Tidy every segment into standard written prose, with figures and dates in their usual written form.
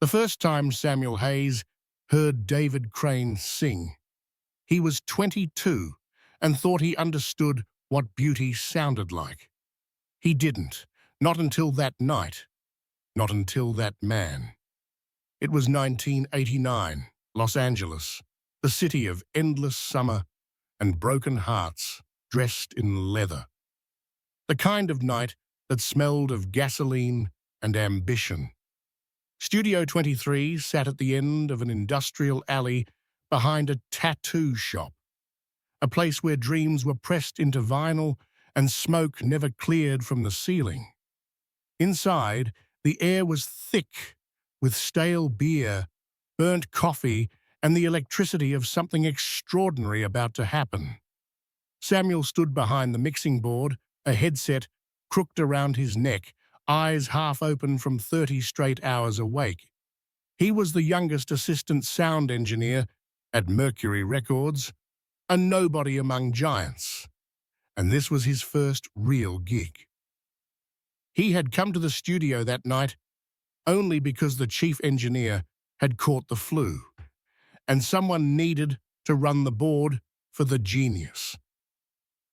The first time Samuel Hayes heard David Crane sing, he was 22 and thought he understood what beauty sounded like. He didn't, not until that night, not until that man. It was 1989, Los Angeles, the city of endless summer and broken hearts dressed in leather. The kind of night that smelled of gasoline and ambition. Studio 23 sat at the end of an industrial alley behind a tattoo shop, a place where dreams were pressed into vinyl and smoke never cleared from the ceiling. Inside, the air was thick with stale beer, burnt coffee, and the electricity of something extraordinary about to happen. Samuel stood behind the mixing board, a headset crooked around his neck, eyes half open from 30 straight hours awake. He was the youngest assistant sound engineer at Mercury Records, a nobody among giants, and this was his first real gig. He had come to the studio that night only because the chief engineer had caught the flu, and someone needed to run the board for the genius.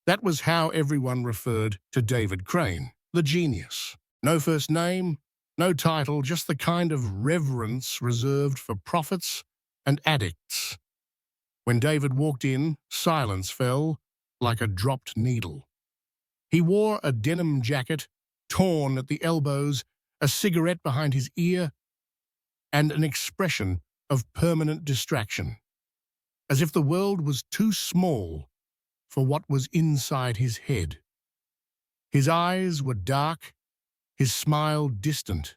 That was how everyone referred to David Crane, the genius. No first name, no title, just the kind of reverence reserved for prophets and addicts. When David walked in, silence fell like a dropped needle. He wore a denim jacket, torn at the elbows, a cigarette behind his ear, and an expression of permanent distraction, as if the world was too small for what was inside his head. His eyes were dark, his smile distant,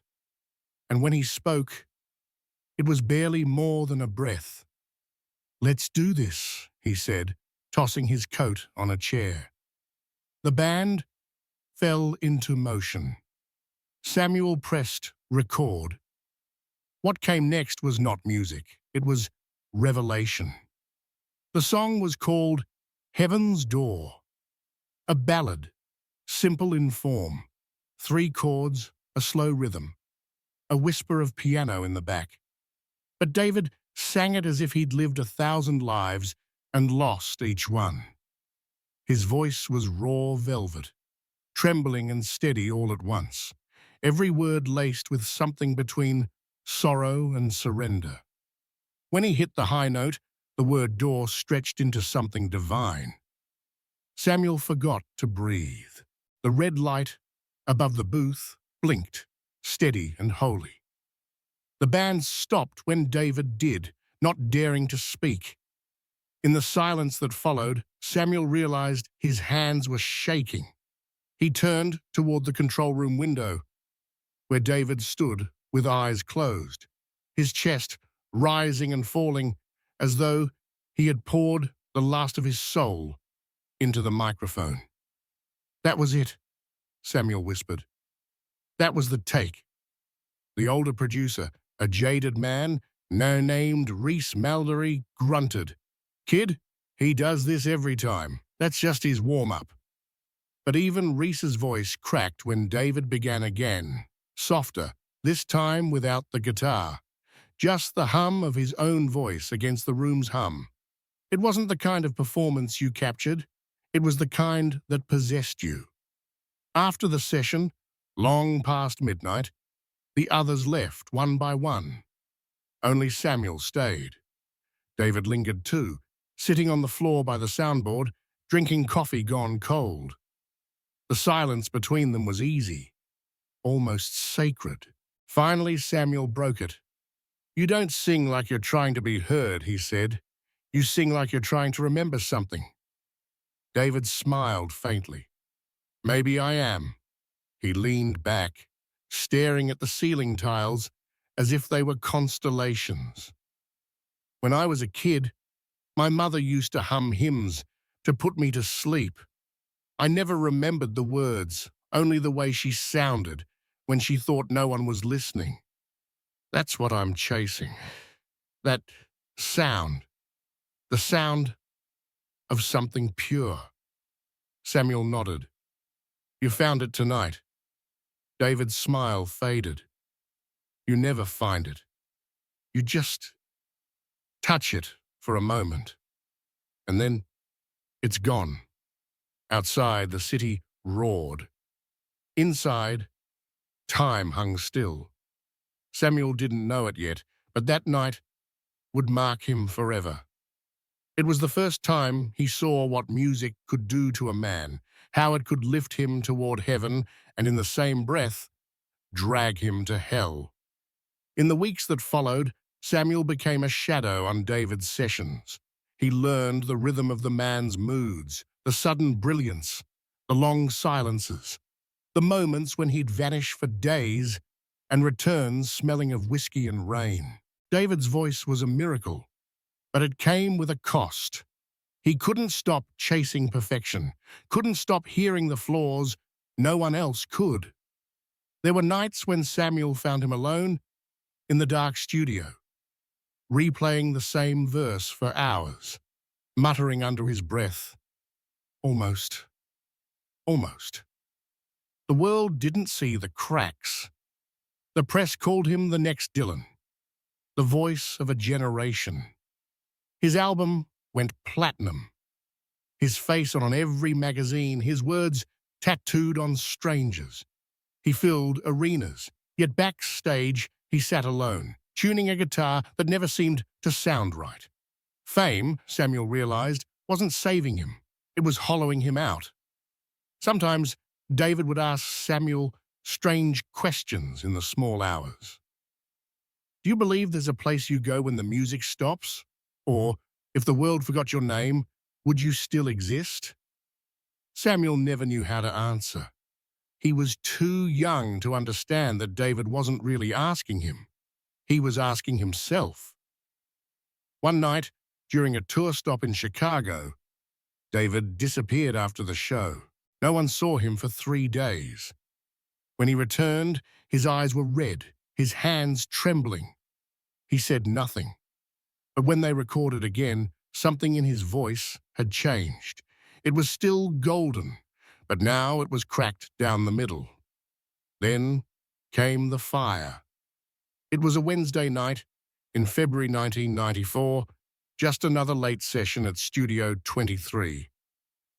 and when he spoke, it was barely more than a breath. "Let's do this," he said, tossing his coat on a chair. The band fell into motion. Samuel pressed record. What came next was not music, it was revelation. The song was called Heaven's Door, a ballad, simple in form, 3 chords, a slow rhythm, a whisper of piano in the back. But David sang it as if he'd lived 1,000 lives and lost each one. His voice was raw velvet, trembling and steady all at once, every word laced with something between sorrow and surrender. When he hit the high note, the word door stretched into something divine. Samuel forgot to breathe. The red light above the booth blinked, steady and holy. The band stopped when David did, not daring to speak. In the silence that followed, Samuel realized his hands were shaking. He turned toward the control room window, where David stood with eyes closed, his chest rising and falling as though he had poured the last of his soul into the microphone. "That was it," Samuel whispered. "That was the take." The older producer, a jaded man, now named Reese Maldery, grunted. "Kid, he does this every time. That's just his warm-up." But even Reese's voice cracked when David began again, softer, this time without the guitar. Just the hum of his own voice against the room's hum. It wasn't the kind of performance you captured. It was the kind that possessed you. After the session, long past midnight, the others left one by one. Only Samuel stayed. David lingered too, sitting on the floor by the soundboard, drinking coffee gone cold. The silence between them was easy, almost sacred. Finally, Samuel broke it. "You don't sing like you're trying to be heard," he said. "You sing like you're trying to remember something." David smiled faintly. "Maybe I am." He leaned back, staring at the ceiling tiles as if they were constellations. "When I was a kid, my mother used to hum hymns to put me to sleep. I never remembered the words, only the way she sounded when she thought no one was listening. That's what I'm chasing. That sound. The sound of something pure." Samuel nodded. "You found it tonight." David's smile faded. "You never find it. You just touch it for a moment, and then it's gone. Outside, the city roared. Inside, time hung still. Samuel didn't know it yet, but that night would mark him forever. It was the first time he saw what music could do to a man, how it could lift him toward heaven and in the same breath, drag him to hell. In the weeks that followed, Samuel became a shadow on David's sessions. He learned the rhythm of the man's moods, the sudden brilliance, the long silences, the moments when he'd vanish for days and return smelling of whiskey and rain. David's voice was a miracle, but it came with a cost. He couldn't stop chasing perfection, couldn't stop hearing the flaws. No one else could. There were nights when Samuel found him alone in the dark studio, replaying the same verse for hours, muttering under his breath, almost, almost. The world didn't see the cracks. The press called him the next Dylan, the voice of a generation. His album went platinum. His face on every magazine, his words tattooed on strangers. He filled arenas, yet backstage he sat alone, tuning a guitar that never seemed to sound right. Fame, Samuel realized, wasn't saving him. It was hollowing him out. Sometimes David would ask Samuel strange questions in the small hours. Do you believe there's a place you go when the music stops? Or, if the world forgot your name, would you still exist? Samuel never knew how to answer. He was too young to understand that David wasn't really asking him. He was asking himself. One night, during a tour stop in Chicago, David disappeared after the show. No one saw him for 3 days. When he returned, his eyes were red, his hands trembling. He said nothing. But when they recorded again, something in his voice had changed. It was still golden, but now it was cracked down the middle. Then came the fire. It was a Wednesday night in February 1994, just another late session at Studio 23.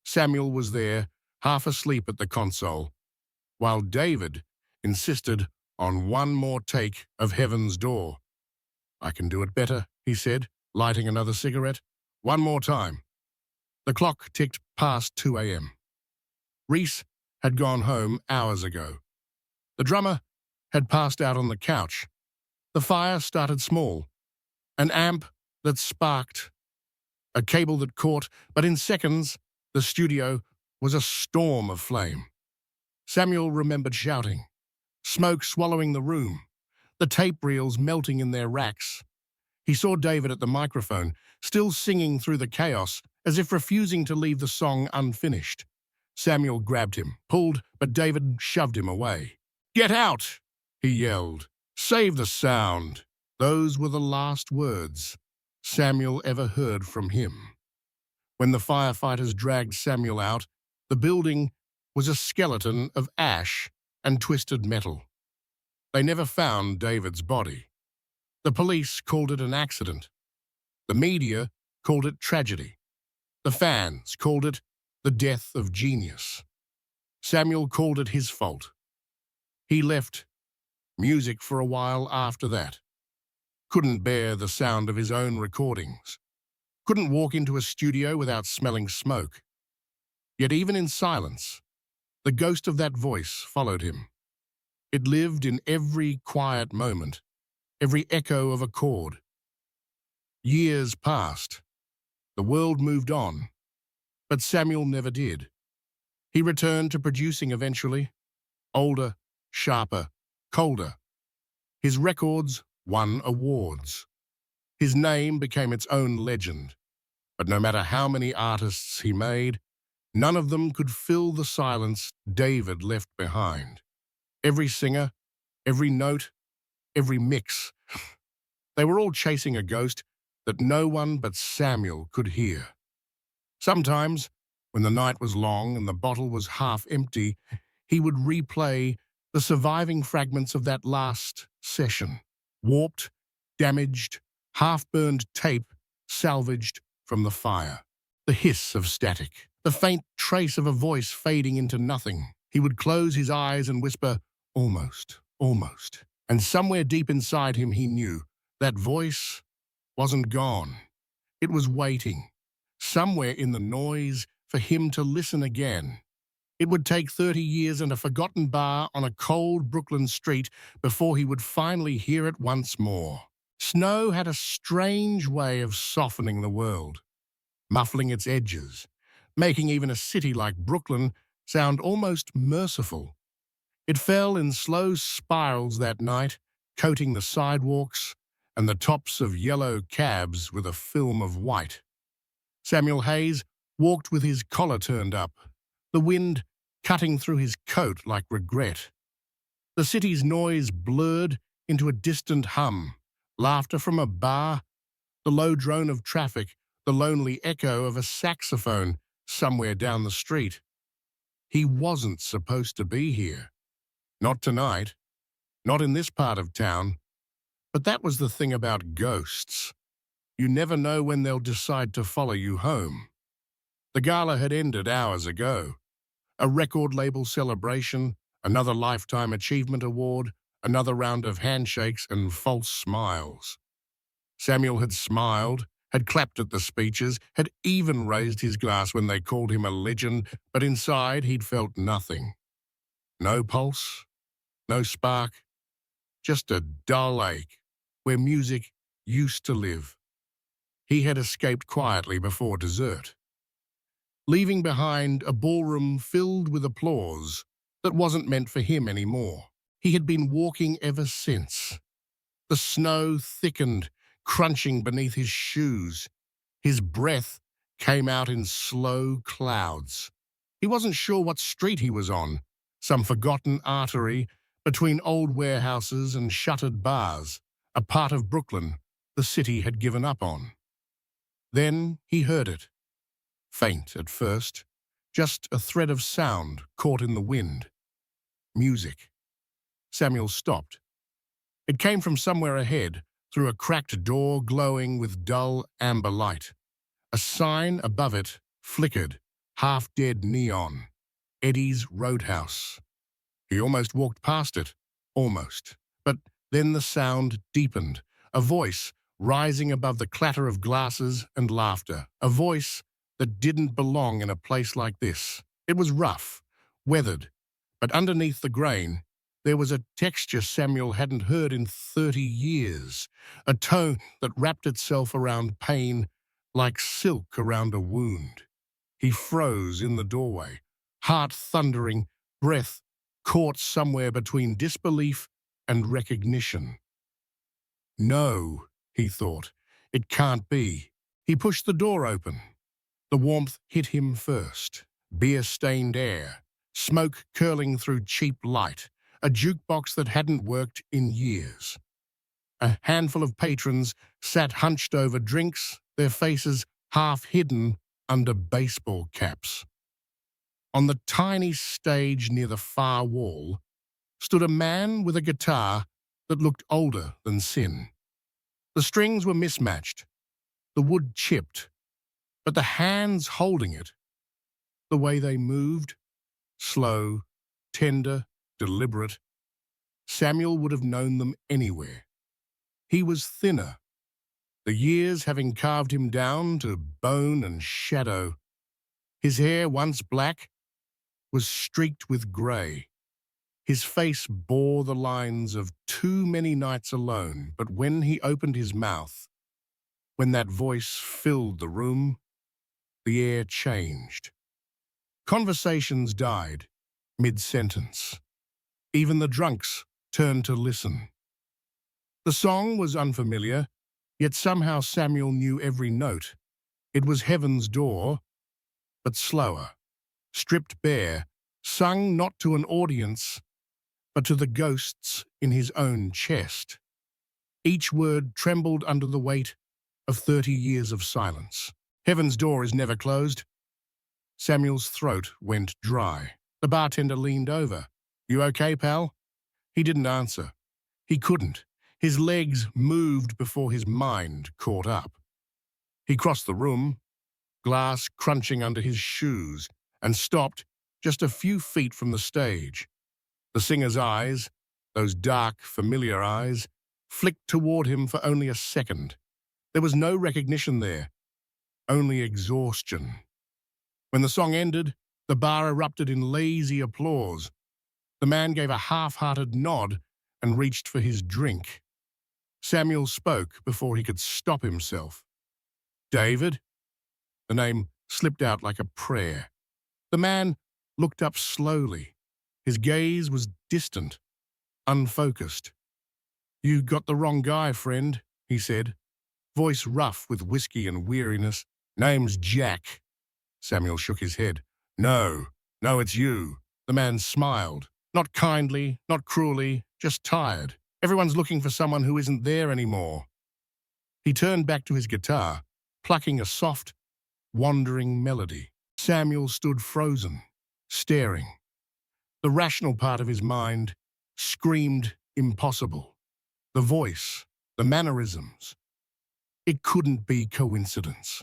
Samuel was there, half asleep at the console, while David insisted on one more take of Heaven's Door. "I can do it better," he said, lighting another cigarette. "One more time." The clock ticked past 2 a.m. Reese had gone home hours ago. The drummer had passed out on the couch. The fire started small. An amp that sparked, a cable that caught, but in seconds, the studio was a storm of flame. Samuel remembered shouting, smoke swallowing the room, the tape reels melting in their racks. He saw David at the microphone, still singing through the chaos, as if refusing to leave the song unfinished. Samuel grabbed him, pulled, but David shoved him away. "Get out!" he yelled. "Save the sound." Those were the last words Samuel ever heard from him. When the firefighters dragged Samuel out, the building was a skeleton of ash and twisted metal. They never found David's body. The police called it an accident. The media called it tragedy. The fans called it the death of genius. Samuel called it his fault. He left music for a while after that. Couldn't bear the sound of his own recordings. Couldn't walk into a studio without smelling smoke. Yet even in silence, the ghost of that voice followed him. It lived in every quiet moment, every echo of a chord. Years passed. The world moved on, but Samuel never did. He returned to producing eventually, older, sharper, colder. His records won awards. His name became its own legend. But no matter how many artists he made, none of them could fill the silence David left behind. Every singer, every note, every mix, they were all chasing a ghost that no one but Samuel could hear. Sometimes, when the night was long and the bottle was half empty, he would replay the surviving fragments of that last session, warped damaged, half-burned tape salvaged from the fire. The hiss of static, the faint trace of a voice fading into nothing. He would close his eyes and whisper, "Almost, almost." And somewhere deep inside him he knew that voice wasn't gone. It was waiting, somewhere in the noise, for him to listen again. It would take 30 years and a forgotten bar on a cold Brooklyn street before he would finally hear it once more. Snow had a strange way of softening the world, muffling its edges, making even a city like Brooklyn sound almost merciful. It fell in slow spirals that night, coating the sidewalks and the tops of yellow cabs with a film of white. Samuel Hayes walked with his collar turned up, the wind cutting through his coat like regret. The city's noise blurred into a distant hum, laughter from a bar, the low drone of traffic, the lonely echo of a saxophone somewhere down the street. He wasn't supposed to be here. Not tonight. Not in this part of town. But that was the thing about ghosts. You never know when they'll decide to follow you home. The gala had ended hours ago. A record label celebration, another Lifetime Achievement Award, another round of handshakes and false smiles. Samuel had smiled, had clapped at the speeches, had even raised his glass when they called him a legend, but inside he'd felt nothing. No pulse, no spark, just a dull ache where music used to live. He had escaped quietly before dessert, leaving behind a ballroom filled with applause that wasn't meant for him anymore. He had been walking ever since. The snow thickened, crunching beneath his shoes. His breath came out in slow clouds. He wasn't sure what street he was on, some forgotten artery between old warehouses and shuttered bars, a part of Brooklyn the city had given up on. Then he heard it. Faint at first, just a thread of sound caught in the wind. Music. Samuel stopped. It came from somewhere ahead, through a cracked door glowing with dull amber light. A sign above it flickered, half-dead neon. Eddie's Roadhouse. He almost walked past it. Almost. But then the sound deepened. A voice rising above the clatter of glasses and laughter. A voice that didn't belong in a place like this. It was rough, weathered, but underneath the grain, there was a texture Samuel hadn't heard in 30 years, a tone that wrapped itself around pain like silk around a wound. He froze in the doorway, heart thundering, breath caught somewhere between disbelief and recognition. No, he thought, it can't be. He pushed the door open. The warmth hit him first. Beer-stained air, smoke curling through cheap light, a jukebox that hadn't worked in years. A handful of patrons sat hunched over drinks, their faces half hidden under baseball caps. On the tiny stage near the far wall stood a man with a guitar that looked older than sin. The strings were mismatched, the wood chipped, but the hands holding it, the way they moved, slow, tender, deliberate, Samuel would have known them anywhere. He was thinner, the years having carved him down to bone and shadow. His hair, once black, was streaked with grey. His face bore the lines of too many nights alone, but when he opened his mouth, when that voice filled the room, the air changed. Conversations died mid-sentence. Even the drunks turned to listen. The song was unfamiliar, yet somehow Samuel knew every note. It was Heaven's Door, but slower, stripped bare, sung not to an audience, but to the ghosts in his own chest. Each word trembled under the weight of 30 years of silence. Heaven's door is never closed. Samuel's throat went dry. The bartender leaned over. "You okay, pal?" He didn't answer. He couldn't. His legs moved before his mind caught up. He crossed the room, glass crunching under his shoes, and stopped just a few feet from the stage. The singer's eyes, those dark, familiar eyes, flicked toward him for only a second. There was no recognition there, only exhaustion. When the song ended, the bar erupted in lazy applause. The man gave a half-hearted nod and reached for his drink. Samuel spoke before he could stop himself. "David?" The name slipped out like a prayer. The man looked up slowly. His gaze was distant, unfocused. "You got the wrong guy, friend," he said, voice rough with whiskey and weariness. "Name's Jack." Samuel shook his head. No, it's you." The man smiled. Not kindly, not cruelly, just tired. Everyone's looking for someone who isn't there anymore. He turned back to his guitar, plucking a soft, wandering melody. Samuel stood frozen, staring. The rational part of his mind screamed impossible. The voice, the mannerisms. It couldn't be coincidence.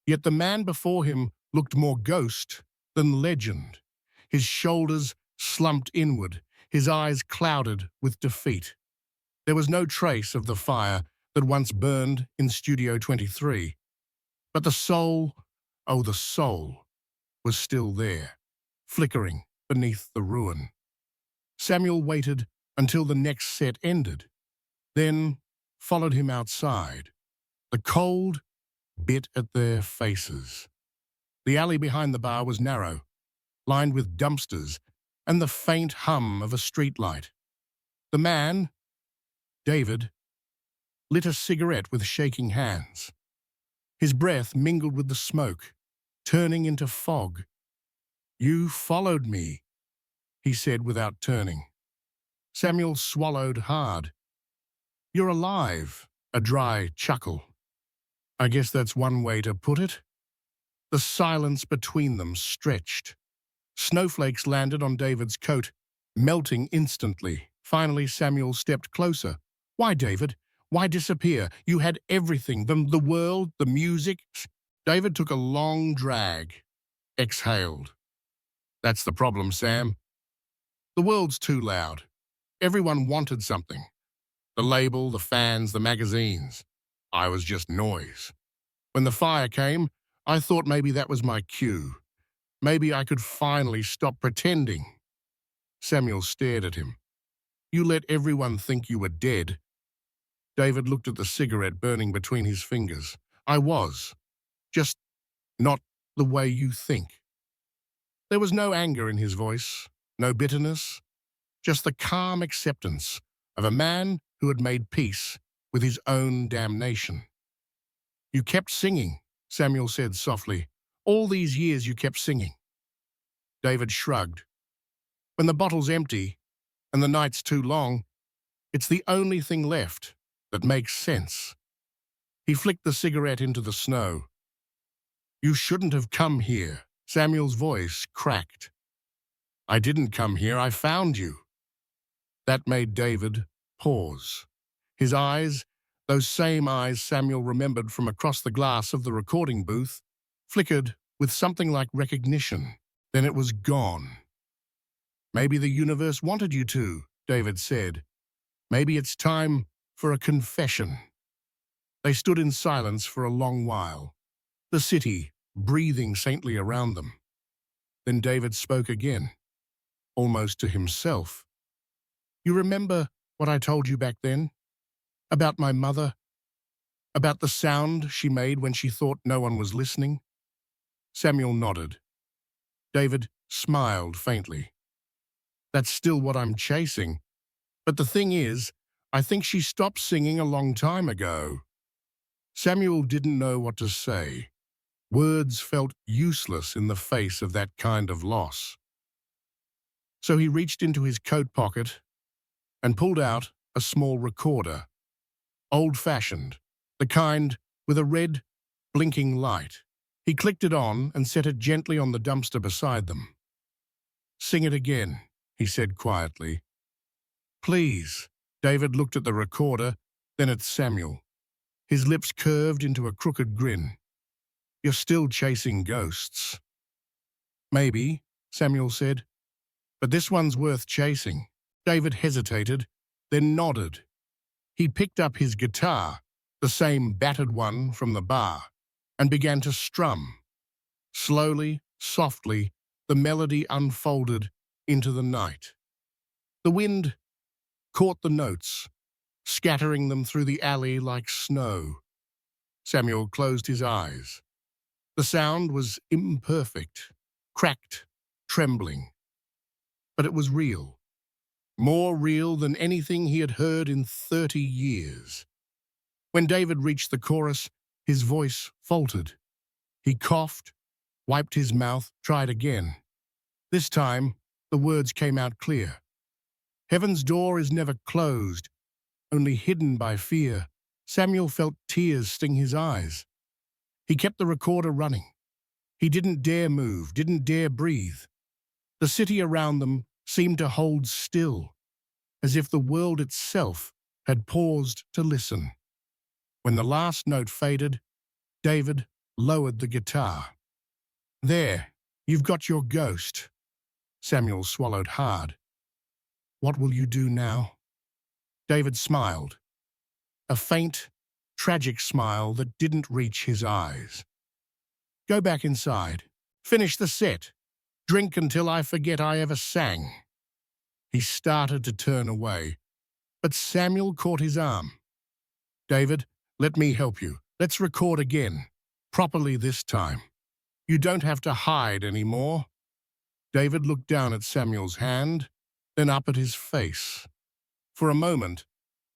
Yet the man before him looked more ghost than legend. His shoulders slumped inward, his eyes clouded with defeat. There was no trace of the fire that once burned in Studio 23. But the soul, oh the soul, was still there, flickering beneath the ruin. Samuel waited until the next set ended, then followed him outside. The cold bit at their faces. The alley behind the bar was narrow, lined with dumpsters and the faint hum of a streetlight. The man, David, lit a cigarette with shaking hands. His breath mingled with the smoke, turning into fog. "You followed me," he said without turning. Samuel swallowed hard. "You're alive," a dry chuckle. "I guess that's one way to put it." The silence between them stretched. Snowflakes landed on David's coat, melting instantly. Finally, Samuel stepped closer. "Why, David? Why disappear? You had everything, the world, the music." David took a long drag, exhaled. "That's the problem, Sam. The world's too loud. Everyone wanted something. The label, the fans, the magazines. I was just noise. When the fire came, I thought maybe that was my cue. Maybe I could finally stop pretending." Samuel stared at him. "You let everyone think you were dead." David looked at the cigarette burning between his fingers. "I was. Just not the way you think." There was no anger in his voice, no bitterness, just the calm acceptance of a man who had made peace with his own damnation. "You kept singing," Samuel said softly. "All these years you kept singing." David shrugged. "When the bottle's empty and the night's too long, it's the only thing left that makes sense." He flicked the cigarette into the snow. "You shouldn't have come here." Samuel's voice cracked. "I didn't come here, I found you." That made David pause. His eyes, those same eyes Samuel remembered from across the glass of the recording booth, flickered with something like recognition. Then it was gone. "Maybe the universe wanted you to," David said. "Maybe it's time for a confession." They stood in silence for a long while, the city breathing saintly around them. Then David spoke again, almost to himself. "You remember what I told you back then? About my mother? About the sound she made when she thought no one was listening?" Samuel nodded. David smiled faintly. "That's still what I'm chasing. But the thing is, I think she stopped singing a long time ago." Samuel didn't know what to say. Words felt useless in the face of that kind of loss. So he reached into his coat pocket and pulled out a small recorder, old-fashioned, the kind with a red, blinking light. He clicked it on and set it gently on the dumpster beside them. "Sing it again," he said quietly. "Please." David looked at the recorder, then at Samuel. His lips curved into a crooked grin. "You're still chasing ghosts." "Maybe," Samuel said, "but this one's worth chasing." David hesitated, then nodded. He picked up his guitar, the same battered one from the bar, and began to strum. Slowly, softly, the melody unfolded into the night. The wind caught the notes, scattering them through the alley like snow. Samuel closed his eyes. The sound was imperfect, cracked, trembling. But it was real. More real than anything he had heard in 30 years. When David reached the chorus, his voice faltered. He coughed, wiped his mouth, tried again. This time, the words came out clear. "Heaven's door is never closed, only hidden by fear." Samuel felt tears sting his eyes. He kept the recorder running. He didn't dare move, didn't dare breathe. The city around them seemed to hold still, as if the world itself had paused to listen. When the last note faded, David lowered the guitar. "There, you've got your ghost." Samuel swallowed hard. "What will you do now?" David smiled. A faint, tragic smile that didn't reach his eyes. "Go back inside. Finish the set. Drink until I forget I ever sang." He started to turn away, but Samuel caught his arm. "David, let me help you. Let's record again. Properly this time. You don't have to hide anymore." David looked down at Samuel's hand, then up at his face. For a moment,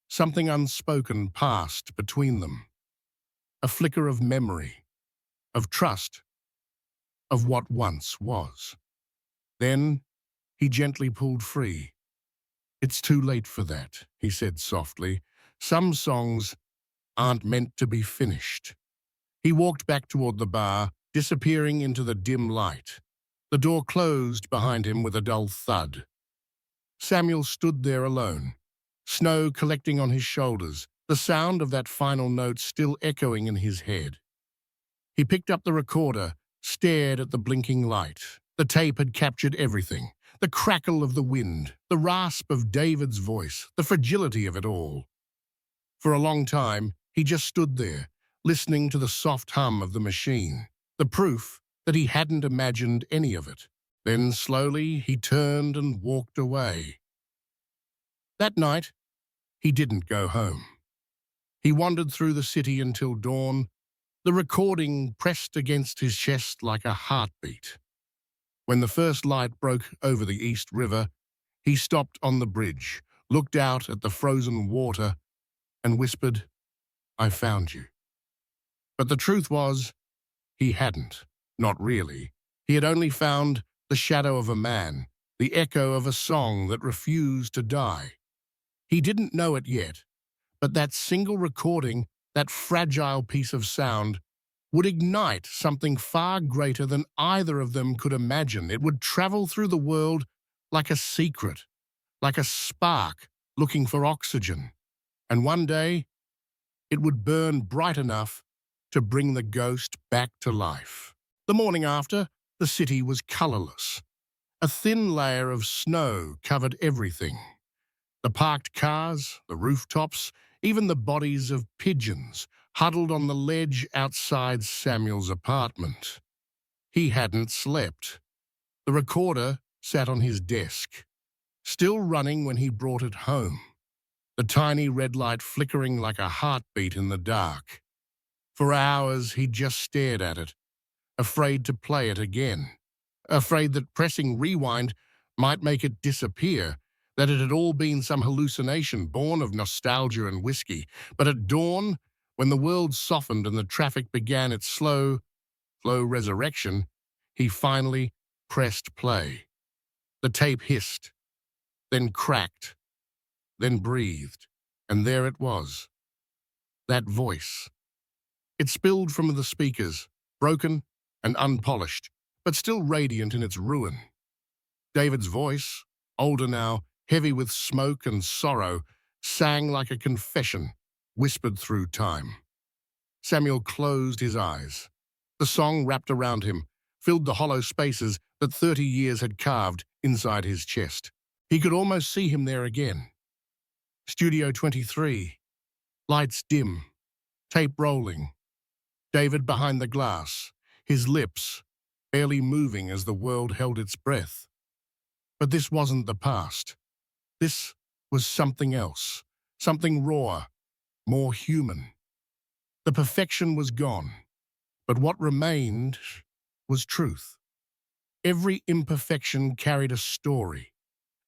something unspoken passed between them. A flicker of memory, of trust, of what once was. Then he gently pulled free. "It's too late for that," he said softly. "Some songs aren't meant to be finished." He walked back toward the bar, disappearing into the dim light. The door closed behind him with a dull thud. Samuel stood there alone, snow collecting on his shoulders, the sound of that final note still echoing in his head. He picked up the recorder, stared at the blinking light. The tape had captured everything. The crackle of the wind, the rasp of David's voice, the fragility of it all. For a long time, he just stood there, listening to the soft hum of the machine, the proof that he hadn't imagined any of it. Then slowly he turned and walked away. That night, he didn't go home. He wandered through the city until dawn, the recording pressed against his chest like a heartbeat. When the first light broke over the East River, he stopped on the bridge, looked out at the frozen water, and whispered, "I found you." But the truth was, he hadn't. Not really. He had only found the shadow of a man, the echo of a song that refused to die. He didn't know it yet, but that single recording, that fragile piece of sound, would ignite something far greater than either of them could imagine. It would travel through the world like a secret, like a spark looking for oxygen. And one day, it would burn bright enough to bring the ghost back to life. The morning after, the city was colorless. A thin layer of snow covered everything. The parked cars, the rooftops, even the bodies of pigeons huddled on the ledge outside Samuel's apartment. He hadn't slept. The recorder sat on his desk, still running when he brought it home, the tiny red light flickering like a heartbeat in the dark. For hours he just stared at it, afraid to play it again, afraid that pressing rewind might make it disappear, that it had all been some hallucination born of nostalgia and whiskey. But at dawn, when the world softened and the traffic began its slow resurrection, he finally pressed play. The tape hissed, then cracked, then breathed, and there it was. That voice. It spilled from the speakers, broken and unpolished, but still radiant in its ruin. David's voice, older now, heavy with smoke and sorrow, sang like a confession, whispered through time. Samuel closed his eyes. The song wrapped around him, filled the hollow spaces that 30 years had carved inside his chest. He could almost see him there again. Studio 23. Lights dim. Tape rolling. David behind the glass, his lips barely moving as the world held its breath. But this wasn't the past. This was something else, something rawer, more human. The perfection was gone, but what remained was truth. Every imperfection carried a story.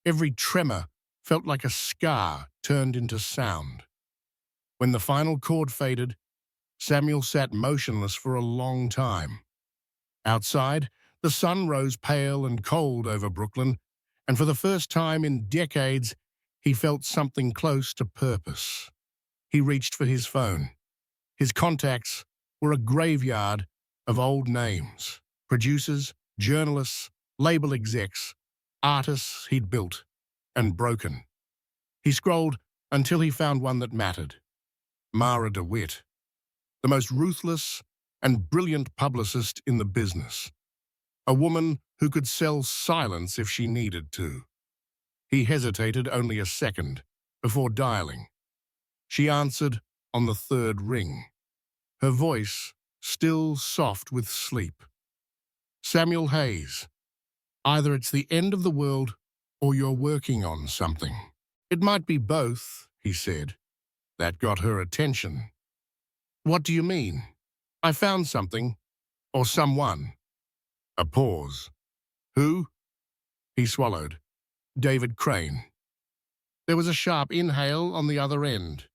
Every tremor felt like a scar turned into sound. When the final chord faded, Samuel sat motionless for a long time. Outside, the sun rose pale and cold over Brooklyn, and for the first time in decades, he felt something close to purpose. He reached for his phone. His contacts were a graveyard of old names: producers, journalists, label execs, artists he'd built and broken. He scrolled until he found one that mattered: Mara DeWitt, the most ruthless and brilliant publicist in the business. A woman who could sell silence if she needed to. He hesitated only a second before dialing. She answered on the third ring, her voice still soft with sleep. Samuel Hayes, either it's the end of the world or you're working on something. It might be both, he said. That got her attention. What do you mean? I found something, or someone. A pause. Who? He swallowed. David Crane. There was a sharp inhale on the other end.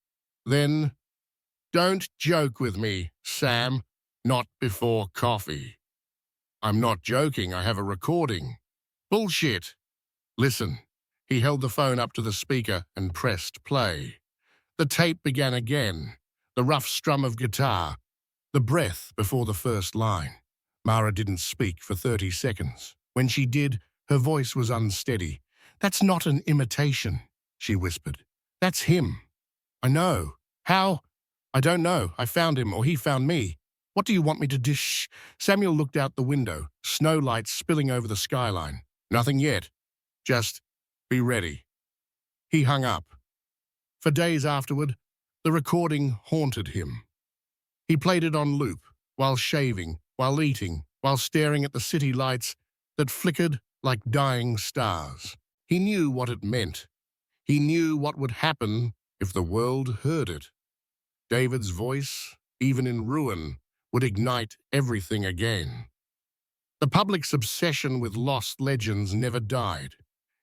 Then, don't joke with me, Sam. Not before coffee. I'm not joking, I have a recording. Bullshit. Listen. He held the phone up to the speaker and pressed play. The tape began again, the rough strum of guitar, the breath before the first line. Mara didn't speak for 30 seconds. When she did, her voice was unsteady. That's not an imitation, she whispered. That's him. I know. How? I don't know. I found him, or he found me. What do you want me to do? Shh. Samuel looked out the window, snow lights spilling over the skyline. Nothing yet. Just be ready. He hung up. For days afterward, the recording haunted him. He played it on loop, while shaving, while eating, while staring at the city lights that flickered like dying stars. He knew what it meant. He knew what would happen if the world heard it. David's voice, even in ruin, would ignite everything again. The public's obsession with lost legends never died.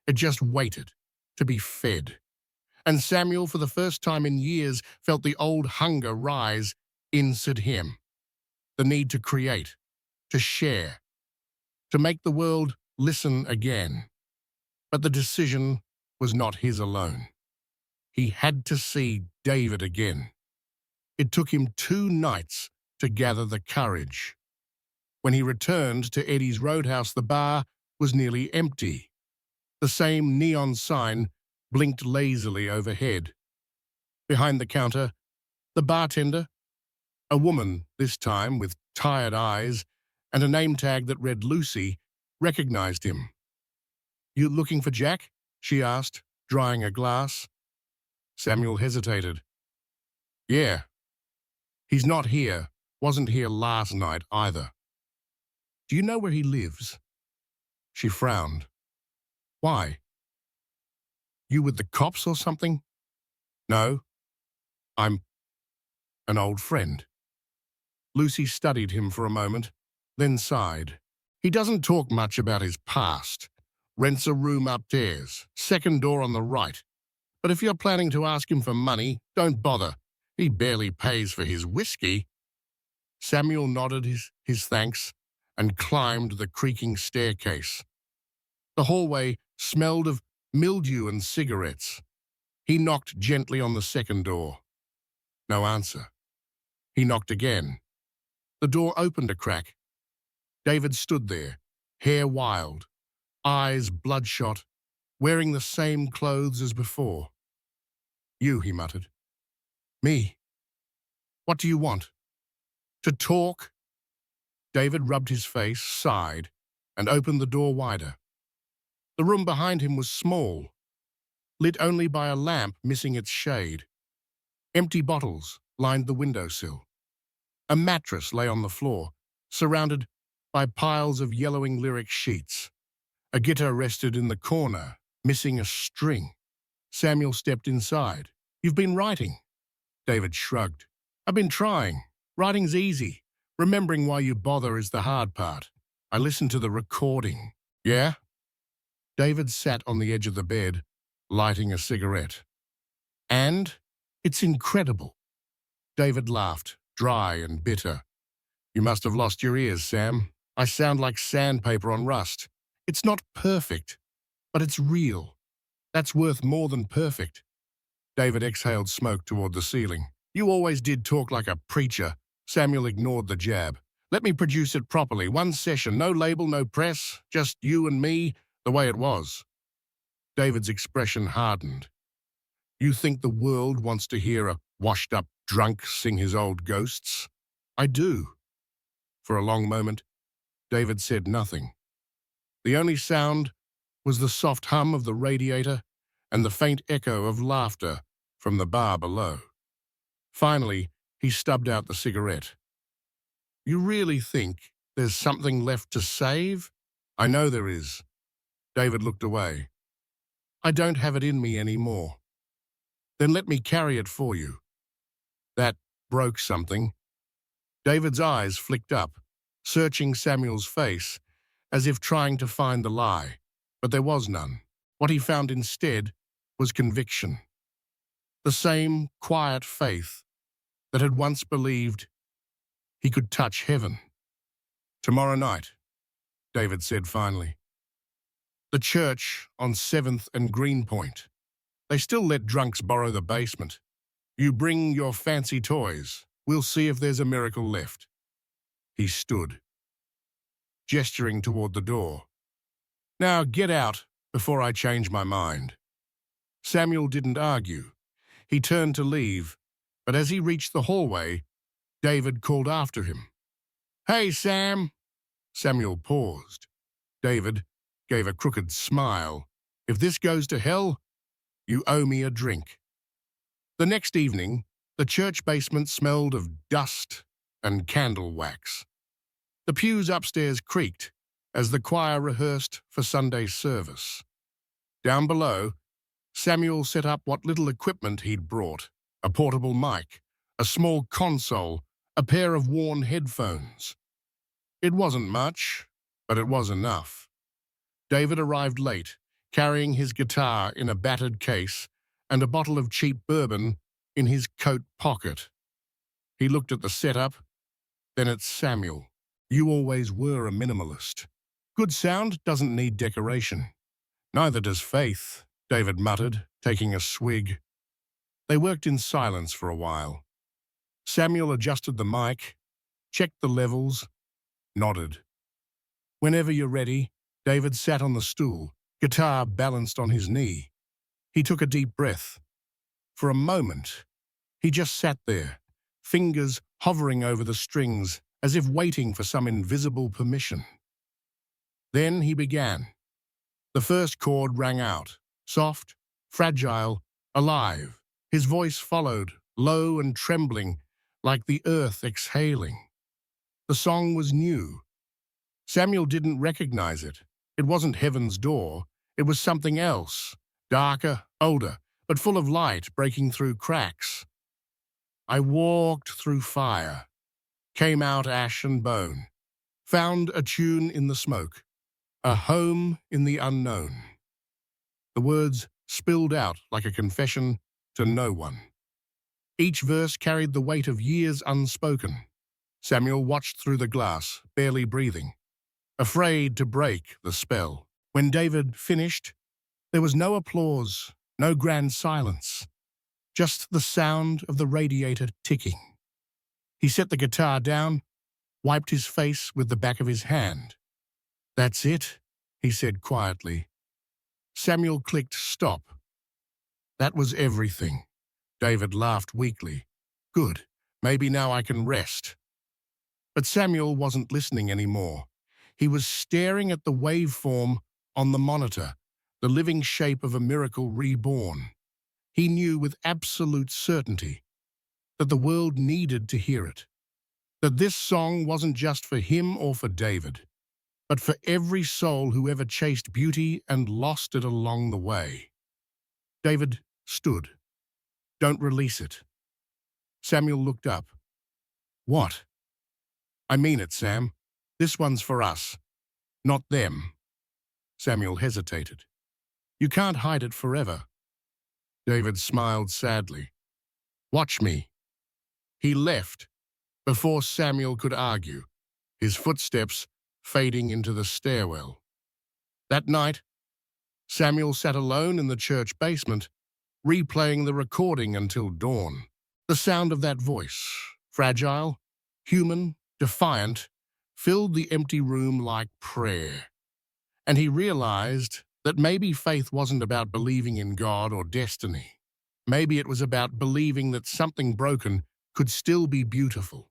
It just waited to be fed. And Samuel, for the first time in years, felt the old hunger rise inside him. The need to create, to share, to make the world listen again. But the decision was not his alone. He had to see David again. It took him 2 nights to gather the courage. When he returned to Eddie's Roadhouse, the bar was nearly empty. The same neon sign blinked lazily overhead. Behind the counter, the bartender, a woman this time with tired eyes and a name tag that read Lucy, recognized him. You looking for Jack? She asked, drying a glass. Samuel hesitated. Yeah. He's not here. Wasn't here last night either. Do you know where he lives? She frowned. Why? You with the cops or something? No. I'm an old friend. Lucy studied him for a moment, then sighed. He doesn't talk much about his past. Rents a room upstairs, second door on the right. But if you're planning to ask him for money, don't bother. He barely pays for his whiskey. Samuel nodded his thanks and climbed the creaking staircase. The hallway smelled of mildew and cigarettes. He knocked gently on the second door. No answer. He knocked again. The door opened a crack. David stood there, hair wild, eyes bloodshot, wearing the same clothes as before. You, he muttered. Me? What do you want? To talk? David rubbed his face, sighed, and opened the door wider. The room behind him was small, lit only by a lamp missing its shade. Empty bottles lined the windowsill. A mattress lay on the floor, surrounded by piles of yellowing lyric sheets. A guitar rested in the corner, missing a string. Samuel stepped inside. You've been writing? David shrugged. I've been trying. Writing's easy. Remembering why you bother is the hard part. I listened to the recording. Yeah? David sat on the edge of the bed, lighting a cigarette. And? It's incredible. David laughed, dry and bitter. You must have lost your ears, Sam. I sound like sandpaper on rust. It's not perfect, but it's real. That's worth more than perfect. David exhaled smoke toward the ceiling. You always did talk like a preacher. Samuel ignored the jab. Let me produce it properly. One session, no label, no press, just you and me, the way it was. David's expression hardened. You think the world wants to hear a washed-up drunk sing his old ghosts? I do. For a long moment, David said nothing. The only sound was the soft hum of the radiator and the faint echo of laughter from the bar below. Finally, he stubbed out the cigarette. You really think there's something left to save? I know there is. David looked away. I don't have it in me anymore. Then let me carry it for you. That broke something. David's eyes flicked up, searching Samuel's face, as if trying to find the lie, but there was none. What he found instead was conviction. The same quiet faith that had once believed he could touch heaven. Tomorrow night, David said finally. The church on 7th and Greenpoint. They still let drunks borrow the basement. You bring your fancy toys. We'll see if there's a miracle left. He stood, gesturing toward the door. Now get out before I change my mind. Samuel didn't argue. He turned to leave, but as he reached the hallway, David called after him. Hey, Sam! Samuel paused. David gave a crooked smile. If this goes to hell, you owe me a drink. The next evening, the church basement smelled of dust and candle wax. The pews upstairs creaked as the choir rehearsed for Sunday service. Down below, Samuel set up what little equipment he'd brought, a portable mic, a small console, a pair of worn headphones. It wasn't much, but it was enough. David arrived late, carrying his guitar in a battered case and a bottle of cheap bourbon in his coat pocket. He looked at the setup, then at Samuel. You always were a minimalist. Good sound doesn't need decoration. Neither does faith, David muttered, taking a swig. They worked in silence for a while. Samuel adjusted the mic, checked the levels, nodded. Whenever you're ready, David sat on the stool, guitar balanced on his knee. He took a deep breath. For a moment, he just sat there, fingers hovering over the strings as if waiting for some invisible permission. Then he began. The first chord rang out, soft, fragile, alive. His voice followed, low and trembling, like the earth exhaling. The song was new. Samuel didn't recognize it. It wasn't Heaven's Door. It was something else, darker, older, but full of light breaking through cracks. I walked through fire, came out ash and bone, found a tune in the smoke, a home in the unknown. The words spilled out like a confession to no one. Each verse carried the weight of years unspoken. Samuel watched through the glass, barely breathing, afraid to break the spell. When David finished, there was no applause, no grand silence, just the sound of the radiator ticking. He set the guitar down, wiped his face with the back of his hand. That's it, he said quietly. Samuel clicked stop. That was everything. David laughed weakly. Good, maybe now I can rest. But Samuel wasn't listening anymore. He was staring at the waveform on the monitor, the living shape of a miracle reborn. He knew with absolute certainty that the world needed to hear it, that this song wasn't just for him or for David, but for every soul who ever chased beauty and lost it along the way. David stood. Don't release it. Samuel looked up. What? I mean it, Sam. This one's for us, not them. Samuel hesitated. You can't hide it forever. David smiled sadly. Watch me. He left before Samuel could argue, his footsteps fading into the stairwell. That night, Samuel sat alone in the church basement, replaying the recording until dawn. The sound of that voice, fragile, human, defiant, filled the empty room like prayer. And he realized that maybe faith wasn't about believing in God or destiny. Maybe it was about believing that something broken could still be beautiful.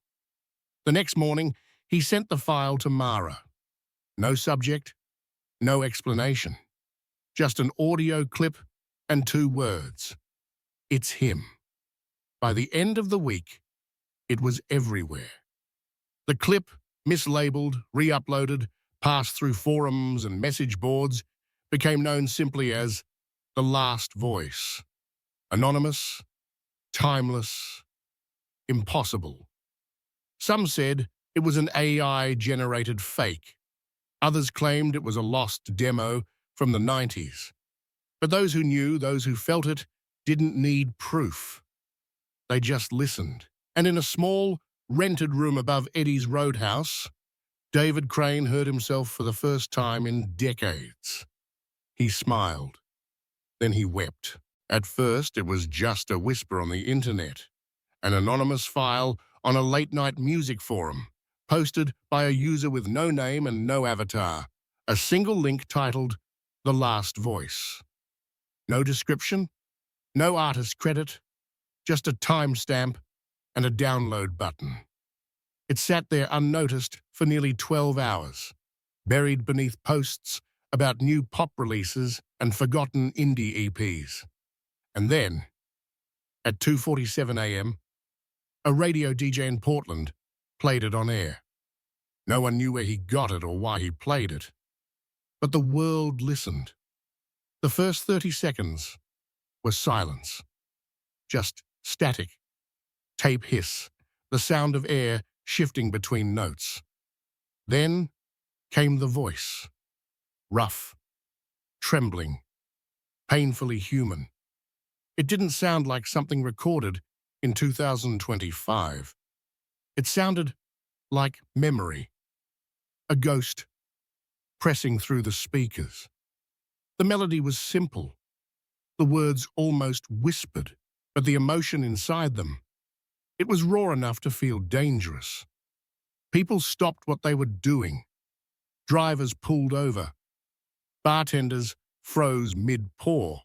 The next morning, he sent the file to Mara. No subject, no explanation. Just an audio clip and 2 words. It's him. By the end of the week, it was everywhere. The clip, mislabeled, re-uploaded, passed through forums and message boards, became known simply as The Last Voice. Anonymous, timeless, impossible. Some said it was an AI-generated fake. Others claimed it was a lost demo from the 90s. But those who knew, those who felt it, didn't need proof. They just listened. And in a small, rented room above Eddie's Roadhouse, David Crane heard himself for the first time in decades. He smiled. Then he wept. At first, it was just a whisper on the internet, an anonymous file on a late-night music forum, posted by a user with no name and no avatar, a single link titled The Last Voice. No description, no artist credit, just a timestamp and a download button. It sat there unnoticed for nearly 12 hours, buried beneath posts about new pop releases and forgotten indie EPs. And then, at 2:47 a.m., a radio DJ in Portland played it on air. No one knew where he got it or why he played it. But the world listened. The first 30 seconds was silence. Just static, tape hiss, the sound of air shifting between notes. Then came the voice, rough, trembling, painfully human. It didn't sound like something recorded in 2025. It sounded like memory, a ghost pressing through the speakers. The melody was simple, the words almost whispered, but the emotion inside them, it was raw enough to feel dangerous. People stopped what they were doing. Drivers pulled over. Bartenders froze mid-pour.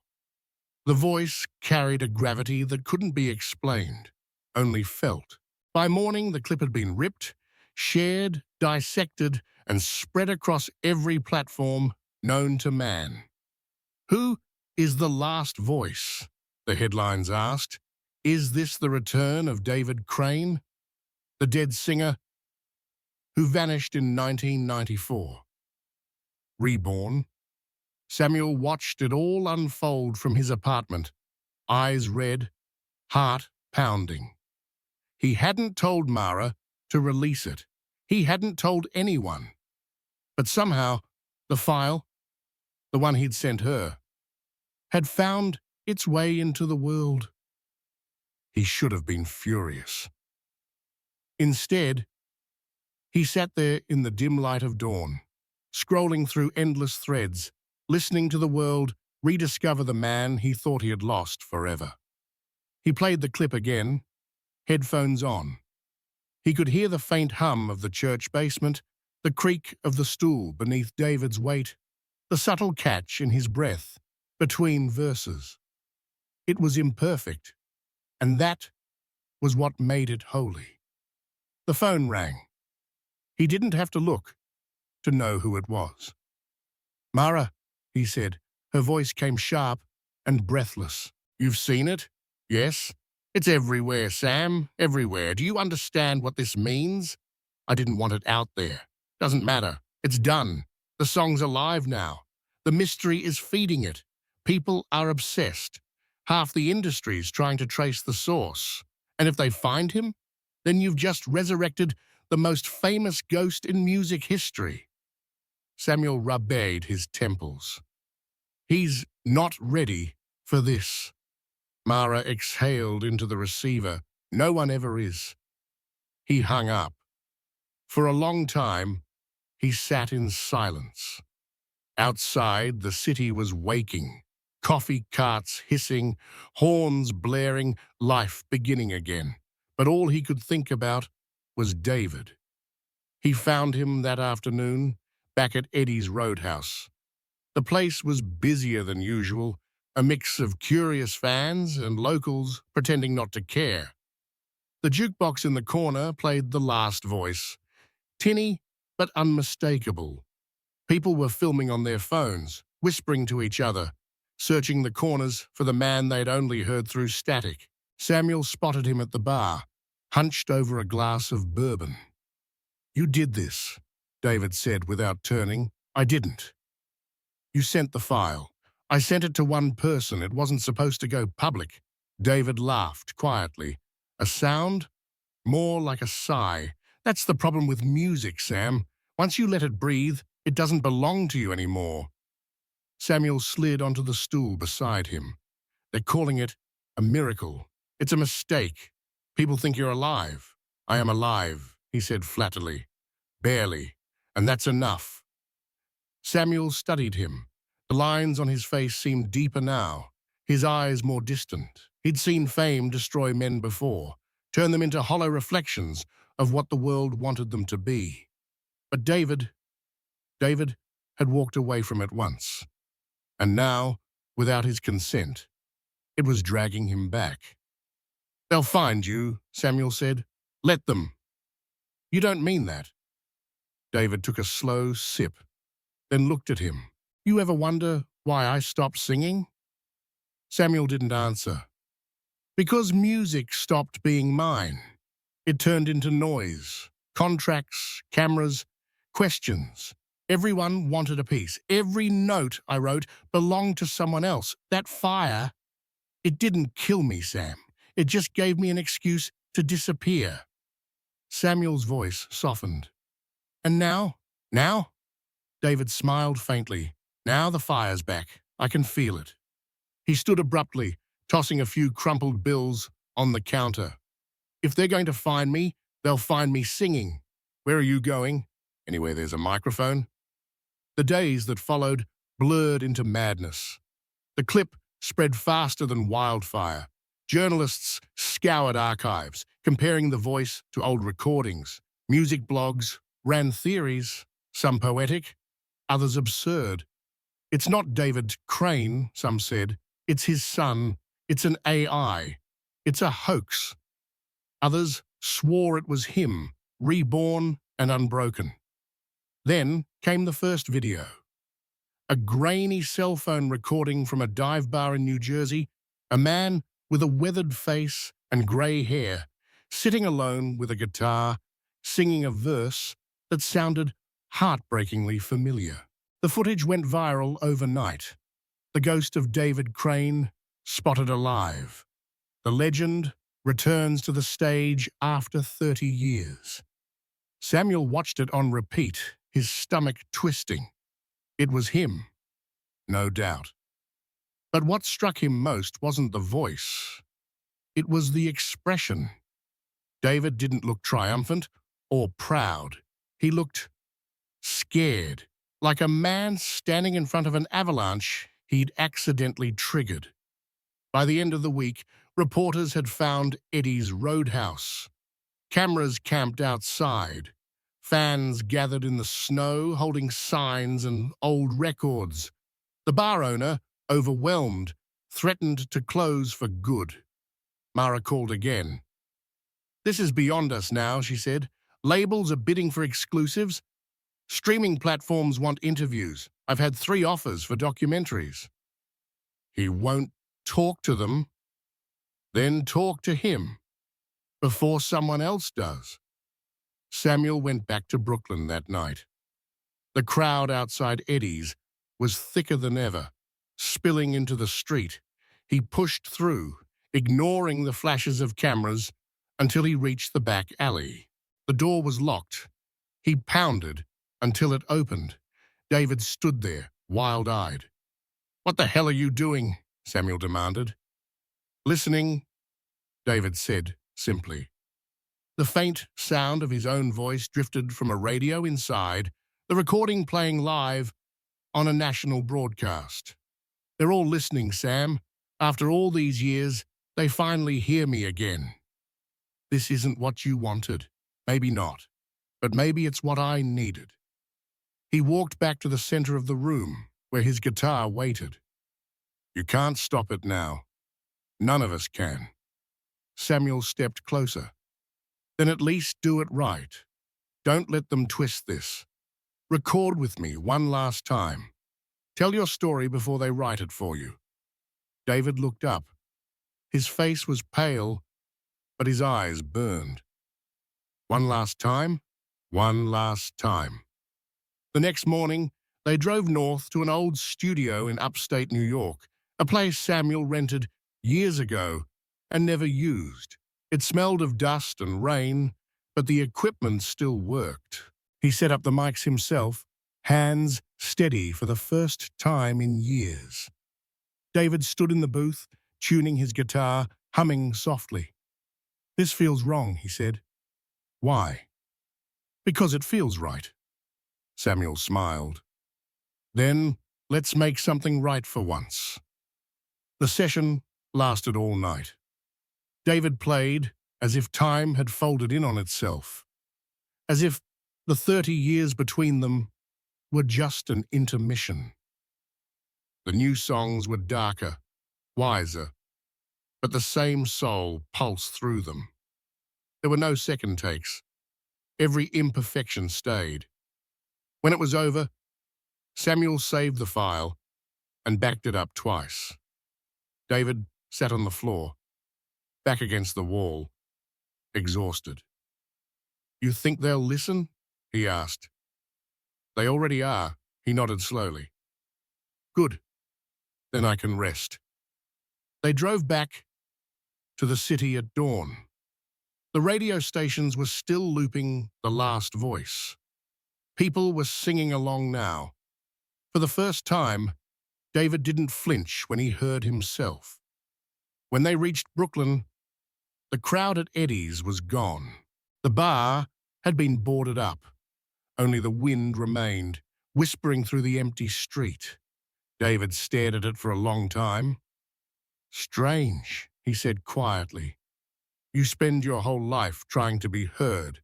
The voice carried a gravity that couldn't be explained, only felt. By morning, the clip had been ripped, shared, dissected, and spread across every platform known to man. Who is the last voice? The headlines asked. Is this the return of David Crane, the dead singer who vanished in 1994? Reborn? Samuel watched it all unfold from his apartment, eyes red, heart pounding. He hadn't told Mara to release it. He hadn't told anyone. But somehow, the file, the one he'd sent her, had found its way into the world. He should have been furious. Instead, he sat there in the dim light of dawn, scrolling through endless threads, listening to the world rediscover the man he thought he had lost forever. He played the clip again, headphones on. He could hear the faint hum of the church basement, the creak of the stool beneath David's weight, the subtle catch in his breath between verses. It was imperfect, And that was what made it holy. The phone rang. He didn't have to look to know who it was. "Mara," he said. Her voice came sharp and breathless. "You've seen it?" "Yes. It's everywhere, Sam, everywhere. Do you understand what this means?" "I didn't want it out there." "Doesn't matter. It's done. The song's alive now. The mystery is feeding it. People are obsessed. Half the industry's trying to trace the source. And if they find him, then you've just resurrected the most famous ghost in music history." Samuel rubbed his temples. "He's not ready for this." Mara exhaled into the receiver. "No one ever is." He hung up. For a long time, he sat in silence. Outside, the city was waking. Coffee carts hissing, horns blaring, life beginning again. But all he could think about was David. He found him that afternoon, back at Eddie's Roadhouse. The place was busier than usual, a mix of curious fans and locals pretending not to care. The jukebox in the corner played The Last Voice, tinny but unmistakable. People were filming on their phones, whispering to each other, searching the corners for the man they'd only heard through static. Samuel spotted him at the bar, hunched over a glass of bourbon. "You did this," David said without turning. "I didn't." "You sent the file." "I sent it to one person. It wasn't supposed to go public." David laughed quietly. A sound? More like a sigh. "That's the problem with music, Sam. Once you let it breathe, it doesn't belong to you anymore." Samuel slid onto the stool beside him. "They're calling it a miracle. It's a mistake. People think you're alive." "I am alive," he said flatly. "Barely. And that's enough." Samuel studied him. The lines on his face seemed deeper now, his eyes more distant. He'd seen fame destroy men before, turn them into hollow reflections of what the world wanted them to be. But David had walked away from it once. And now, without his consent, it was dragging him back. "They'll find you," Samuel said. "Let them." "You don't mean that." David took a slow sip, then looked at him. "You ever wonder why I stopped singing?" Samuel didn't answer. "Because music stopped being mine. It turned into noise, contracts, cameras, questions. Everyone wanted a piece. Every note I wrote belonged to someone else. That fire, it didn't kill me, Sam. It just gave me an excuse to disappear." Samuel's voice softened. "And now?" "Now?" David smiled faintly. "Now the fire's back. I can feel it." He stood abruptly, tossing a few crumpled bills on the counter. "If they're going to find me, they'll find me singing." "Where are you going?" "Anywhere there's a microphone." The days that followed blurred into madness. The clip spread faster than wildfire. Journalists scoured archives, comparing the voice to old recordings. Music blogs ran theories, some poetic, others absurd. "It's not David Crane," some said. "It's his son. It's an AI. It's a hoax." Others swore it was him, reborn and unbroken. Then came the first video. A grainy cell phone recording from a dive bar in New Jersey, a man with a weathered face and grey hair, sitting alone with a guitar, singing a verse that sounded heartbreakingly familiar. The footage went viral overnight. The ghost of David Crane spotted alive. The legend returns to the stage after 30 years. Samuel watched it on repeat, his stomach twisting. It was him, no doubt. But what struck him most wasn't the voice. It was the expression. David didn't look triumphant or proud. He looked scared, like a man standing in front of an avalanche he'd accidentally triggered. By the end of the week, reporters had found Eddie's Roadhouse. Cameras camped outside. Fans gathered in the snow, holding signs and old records. The bar owner, overwhelmed, threatened to close for good. Mara called again. "This is beyond us now," she said. "Labels are bidding for exclusives. Streaming platforms want interviews. I've had 3 offers for documentaries." "He won't talk to them." "Then talk to him before someone else does." Samuel went back to Brooklyn that night. The crowd outside Eddie's was thicker than ever, spilling into the street. He pushed through, ignoring the flashes of cameras, until he reached the back alley. The door was locked. He pounded until it opened. David stood there, wild-eyed. "What the hell are you doing?" Samuel demanded. "Listening," David said simply. The faint sound of his own voice drifted from a radio inside, the recording playing live on a national broadcast. "They're all listening, Sam. After all these years, they finally hear me again. This isn't what you wanted. Maybe not. But maybe it's what I needed." He walked back to the center of the room, where his guitar waited. "You can't stop it now. None of us can." Samuel stepped closer. "Then at least do it right. Don't let them twist this. Record with me one last time. Tell your story before they write it for you." David looked up. His face was pale, but his eyes burned. "One last time? One last time." The next morning, they drove north to an old studio in upstate New York, a place Samuel rented years ago and never used. It smelled of dust and rain, but the equipment still worked. He set up the mics himself, hands steady for the first time in years. David stood in the booth, tuning his guitar, humming softly. "This feels wrong," he said. "Why?" "Because it feels right." Samuel smiled. "Then let's make something right for once." The session lasted all night. David played as if time had folded in on itself, as if the 30 years between them were just an intermission. The new songs were darker, wiser, but the same soul pulsed through them. There were no second takes. Every imperfection stayed. When it was over, Samuel saved the file and backed it up twice. David sat on the floor, back against the wall, exhausted. "You think they'll listen?" he asked. "They already are," he nodded slowly. "Good. Then I can rest." They drove back to the city at dawn. The radio stations were still looping the last voice. People were singing along now. For the first time, David didn't flinch when he heard himself. When they reached Brooklyn, the crowd at Eddie's was gone. The bar had been boarded up. Only the wind remained, whispering through the empty street. David stared at it for a long time. "Strange," he said quietly. "You spend your whole life trying to be heard,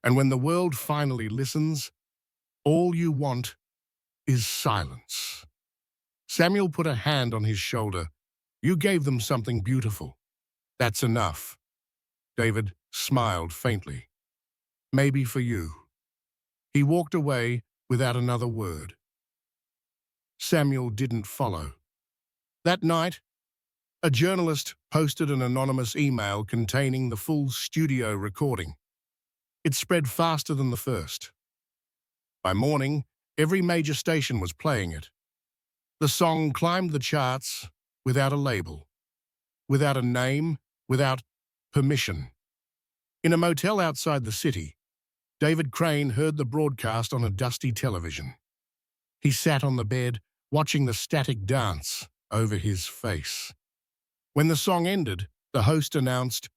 and when the world finally listens, all you want is silence." Samuel put a hand on his shoulder. "You gave them something beautiful. That's enough." David smiled faintly. "Maybe for you." He walked away without another word. Samuel didn't follow. That night, a journalist posted an anonymous email containing the full studio recording. It spread faster than the first. By morning, every major station was playing it. The song climbed the charts without a label, without a name, without permission. In a motel outside the city, David Crane heard the broadcast on a dusty television. He sat on the bed, watching the static dance over his face. When the song ended, the host announced,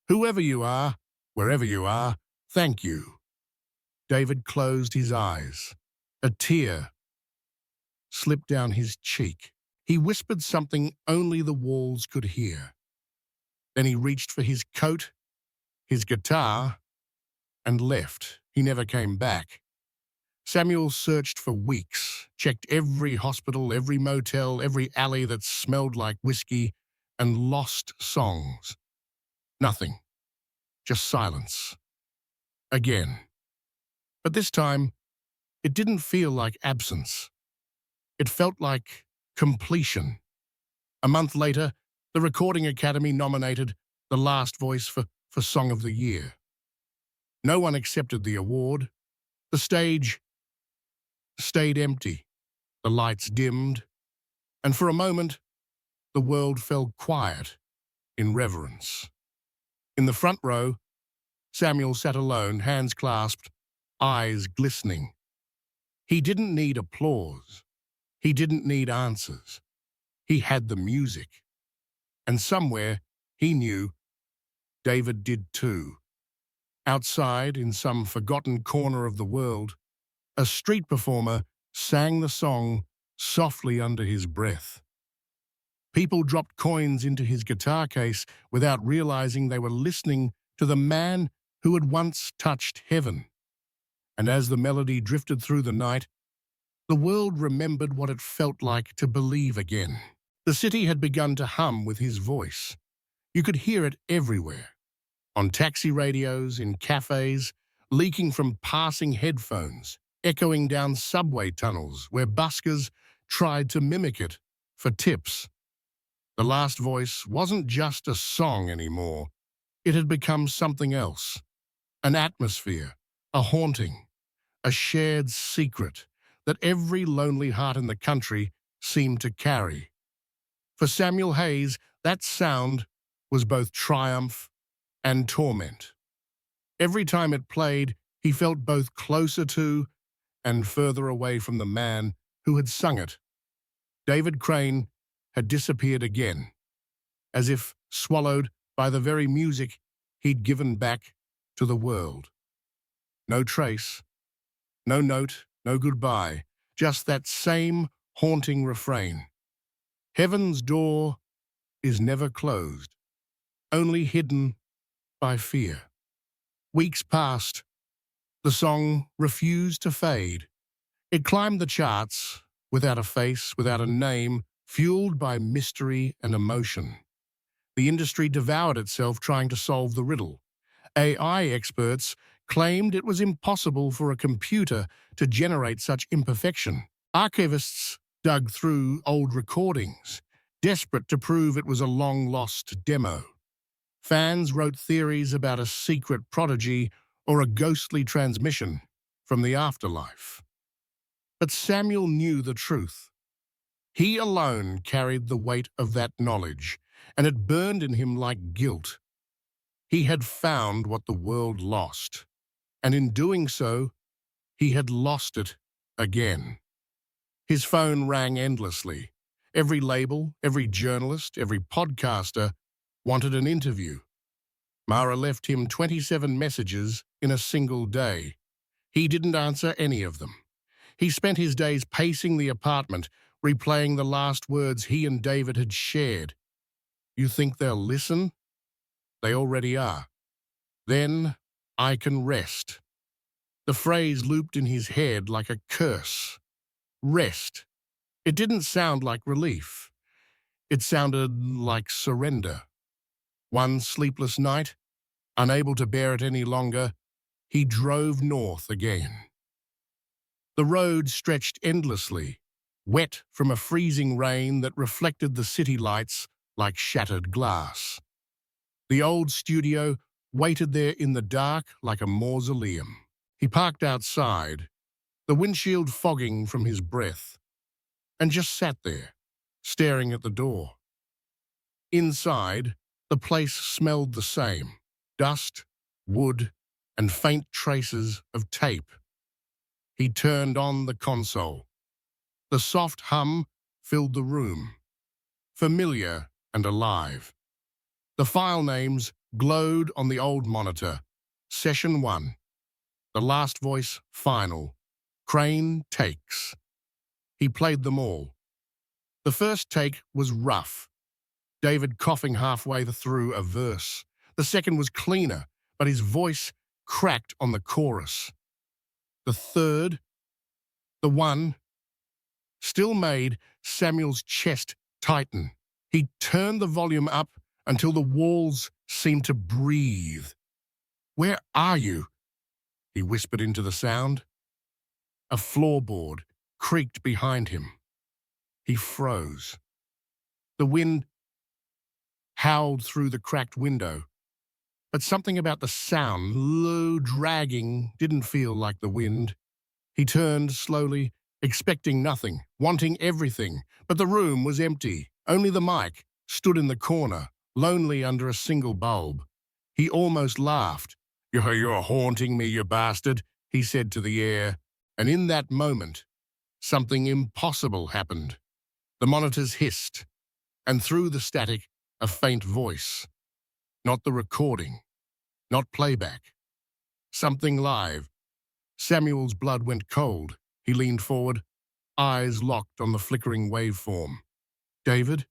"Whoever you are, wherever you are, thank you." David closed his eyes. A tear slipped down his cheek. He whispered something only the walls could hear. Then he reached for his coat, his guitar, and left. He never came back. Samuel searched for weeks, checked every hospital, every motel, every alley that smelled like whiskey, and lost songs. Nothing. Just silence. Again. But this time, it didn't feel like absence. It felt like completion. A month later, the Recording Academy nominated The Last Voice for Song of the Year. No one accepted the award. The stage stayed empty. The lights dimmed. And for a moment, the world fell quiet in reverence. In the front row, Samuel sat alone, hands clasped, eyes glistening. He didn't need applause. He didn't need answers. He had the music. And somewhere, he knew, David did too. Outside, in some forgotten corner of the world, a street performer sang the song softly under his breath. People dropped coins into his guitar case without realizing they were listening to the man who had once touched heaven. And as the melody drifted through the night, the world remembered what it felt like to believe again. The city had begun to hum with his voice. You could hear it everywhere. On taxi radios, in cafes, leaking from passing headphones, echoing down subway tunnels where buskers tried to mimic it for tips. The Last Voice wasn't just a song anymore. It had become something else. An atmosphere, a haunting, a shared secret that every lonely heart in the country seemed to carry. For Samuel Hayes, that sound was both triumph and torment. Every time it played, he felt both closer to and further away from the man who had sung it. David Crane had disappeared again, as if swallowed by the very music he'd given back to the world. No trace, no note, no goodbye, just that same haunting refrain. Heaven's door is never closed, only hidden by fear. Weeks passed. The song refused to fade. It climbed the charts, without a face, without a name, fueled by mystery and emotion. The industry devoured itself trying to solve the riddle. AI experts claimed it was impossible for a computer to generate such imperfection. Archivists dug through old recordings, desperate to prove it was a long-lost demo. Fans wrote theories about a secret prodigy or a ghostly transmission from the afterlife. But Samuel knew the truth. He alone carried the weight of that knowledge, and it burned in him like guilt. He had found what the world lost, and in doing so, he had lost it again. His phone rang endlessly. Every label, every journalist, every podcaster wanted an interview. Mara left him 27 messages in a single day. He didn't answer any of them. He spent his days pacing the apartment, replaying the last words he and David had shared. You think they'll listen? They already are. Then I can rest. The phrase looped in his head like a curse. Rest. It didn't sound like relief. It sounded like surrender. One sleepless night, unable to bear it any longer, he drove north again. The road stretched endlessly, wet from a freezing rain that reflected the city lights like shattered glass. The old studio waited there in the dark like a mausoleum. He parked outside, the windshield fogging from his breath, and just sat there, staring at the door. Inside, the place smelled the same: dust, wood, and faint traces of tape. He turned on the console. The soft hum filled the room, familiar and alive. The file names glowed on the old monitor. Session 1. The Last Voice Final. Crane Takes. He played them all. The first take was rough, David coughing halfway through a verse. The second was cleaner, but his voice cracked on the chorus. The third, the one, still made Samuel's chest tighten. He turned the volume up until the walls seemed to breathe. "Where are you?" he whispered into the sound. A floorboard creaked behind him. He froze. The wind howled through the cracked window, but something about the sound, low, dragging, didn't feel like the wind. He turned slowly, expecting nothing, wanting everything, but the room was empty. Only the mic stood in the corner, lonely under a single bulb. He almost laughed. You're haunting me, you bastard," he said to the air. And in that moment, something impossible happened. The monitors hissed, and through the static, a faint voice. Not the recording, not playback. Something live. Samuel's blood went cold. He leaned forward, eyes locked on the flickering waveform. "David?"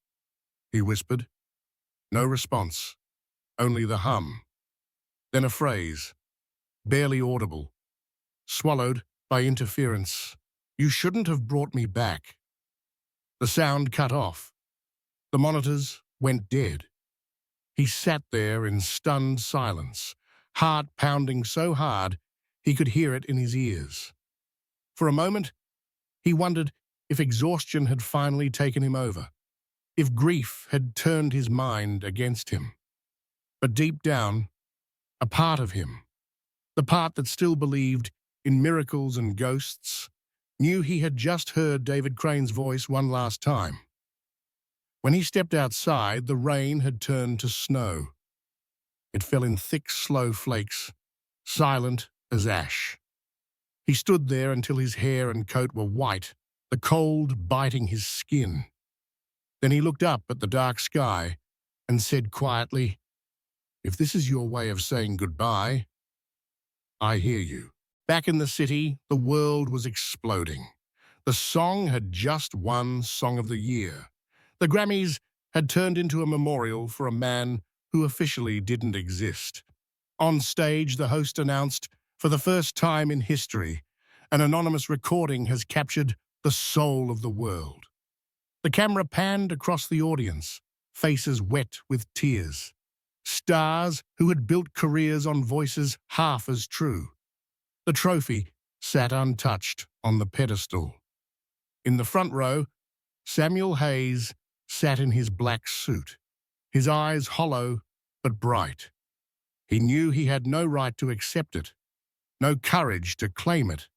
he whispered. No response, only the hum. Then a phrase, barely audible, swallowed by interference. "You shouldn't have brought me back." The sound cut off. The monitors went dead. He sat there in stunned silence, heart pounding so hard he could hear it in his ears. For a moment, he wondered if exhaustion had finally taken him over, if grief had turned his mind against him. But deep down, a part of him, the part that still believed in miracles and ghosts, knew he had just heard David Crane's voice one last time. When he stepped outside, the rain had turned to snow. It fell in thick, slow flakes, silent as ash. He stood there until his hair and coat were white, the cold biting his skin. Then he looked up at the dark sky and said quietly, "If this is your way of saying goodbye, I hear you." Back in the city, the world was exploding. The song had just won Song of the Year. The Grammys had turned into a memorial for a man who officially didn't exist. On stage, the host announced, for the first time in history, an anonymous recording has captured the soul of the world. The camera panned across the audience, faces wet with tears. Stars who had built careers on voices half as true. The trophy sat untouched on the pedestal. In the front row, Samuel Hayes sat in his black suit, his eyes hollow but bright. He knew he had no right to accept it, no courage to claim it.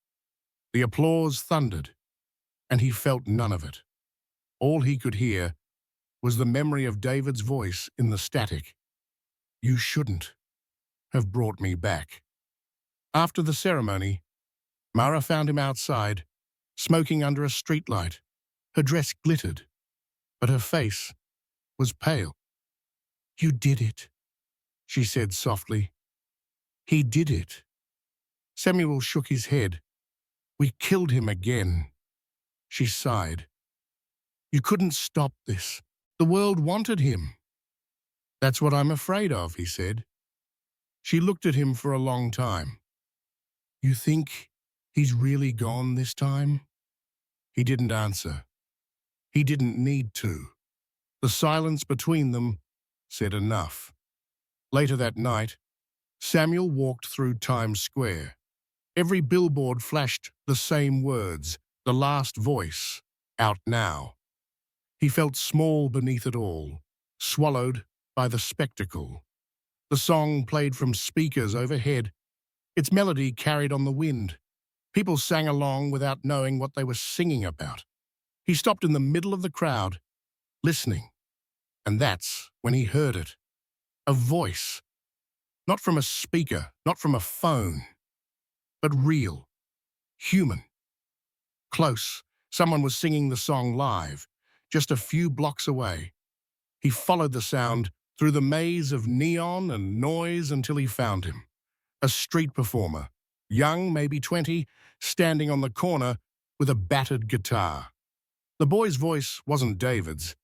The applause thundered, and he felt none of it. All he could hear was the memory of David's voice in the static. "You shouldn't have brought me back." After the ceremony, Mara found him outside, smoking under a streetlight. Her dress glittered, but her face was pale. "You did it," she said softly. "He did it." Samuel shook his head. "We killed him again." She sighed. "You couldn't stop this. The world wanted him." "That's what I'm afraid of," he said. She looked at him for a long time. "You think he's really gone this time?" He didn't answer. He didn't need to. The silence between them said enough. Later that night, Samuel walked through Times Square. Every billboard flashed the same words, the last voice, out now. He felt small beneath it all, swallowed by the spectacle. The song played from speakers overhead. Its melody carried on the wind. People sang along without knowing what they were singing about. He stopped in the middle of the crowd, listening. And that's when he heard it. A voice. Not from a speaker, not from a phone, but real, human. Close, someone was singing the song live, just a few blocks away. He followed the sound through the maze of neon and noise until he found him. A street performer, young, maybe 20, standing on the corner with a battered guitar. The boy's voice wasn't David's,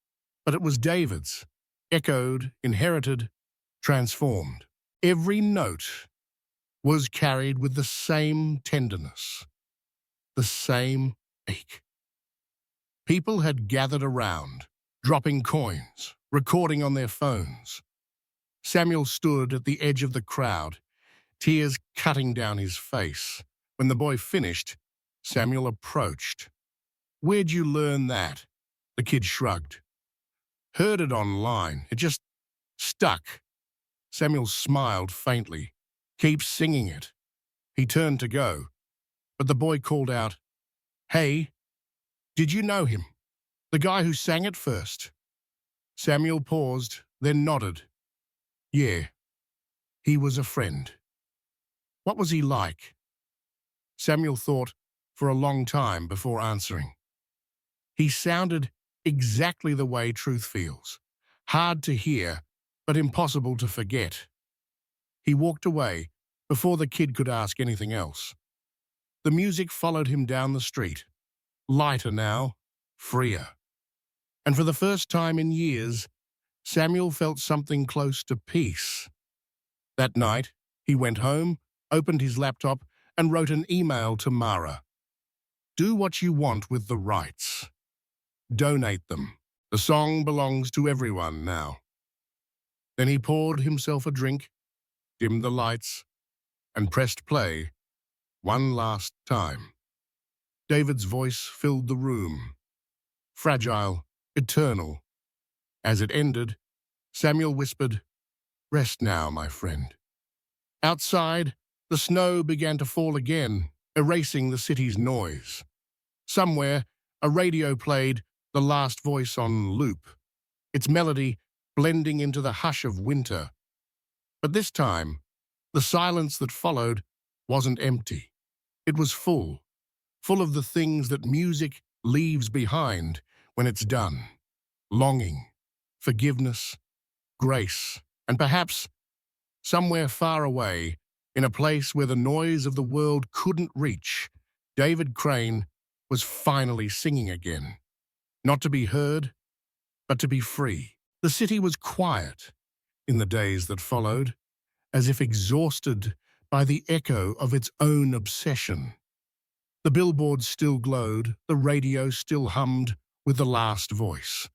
but it was David's, echoed, inherited, transformed. Every note was carried with the same tenderness, the same ache. People had gathered around, dropping coins, recording on their phones. Samuel stood at the edge of the crowd, tears cutting down his face. When the boy finished, Samuel approached. "Where'd you learn that?" The kid shrugged. "Heard it online. It just stuck." Samuel smiled faintly. "Keep singing it." He turned to go, but the boy called out, "Hey, did you know him? The guy who sang it first?" Samuel paused, then nodded. "Yeah, he was a friend." "What was he like?" Samuel thought for a long time before answering. "He sounded exactly the way truth feels. Hard to hear, but impossible to forget." He walked away before the kid could ask anything else. The music followed him down the street, lighter now, freer. And for the first time in years, Samuel felt something close to peace. That night, he went home, opened his laptop, and wrote an email to Mara. "Do what you want with the rights. Donate them. The song belongs to everyone now." Then he poured himself a drink, dimmed the lights, and pressed play one last time. David's voice filled the room, fragile, eternal. As it ended, Samuel whispered, "Rest now, my friend." Outside, the snow began to fall again, erasing the city's noise. Somewhere, a radio played The Last Voice on loop, its melody blending into the hush of winter. But this time, the silence that followed wasn't empty. It was full of the things that music leaves behind when it's done. Longing, forgiveness, grace, and perhaps somewhere far away, in a place where the noise of the world couldn't reach, David Crane was finally singing again. Not to be heard, but to be free. The city was quiet in the days that followed, as if exhausted by the echo of its own obsession. The billboards still glowed, the radio still hummed with The Last Voice.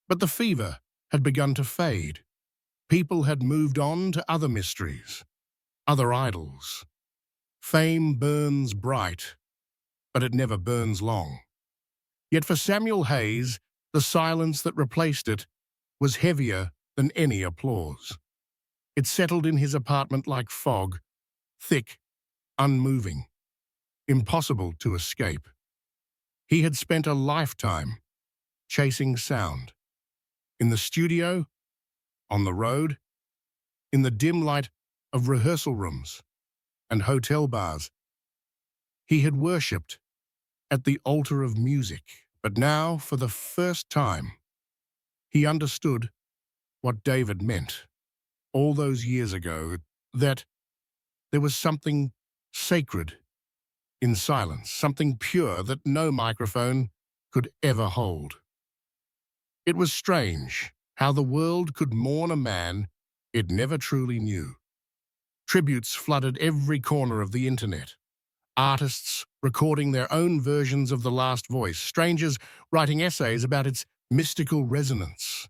But the fever had begun to fade. People had moved on to other mysteries, other idols. Fame burns bright, but it never burns long. Yet for Samuel Hayes, the silence that replaced it was heavier than any applause. It settled in his apartment like fog, thick, unmoving, impossible to escape. He had spent a lifetime chasing sound. In the studio, on the road, in the dim light of rehearsal rooms and hotel bars. He had worshipped at the altar of music, but now, for the first time, he understood what David meant all those years ago, that there was something sacred in silence, something pure that no microphone could ever hold. It was strange how the world could mourn a man it never truly knew. Tributes flooded every corner of the internet. Artists recording their own versions of The Last Voice, strangers writing essays about its mystical resonance.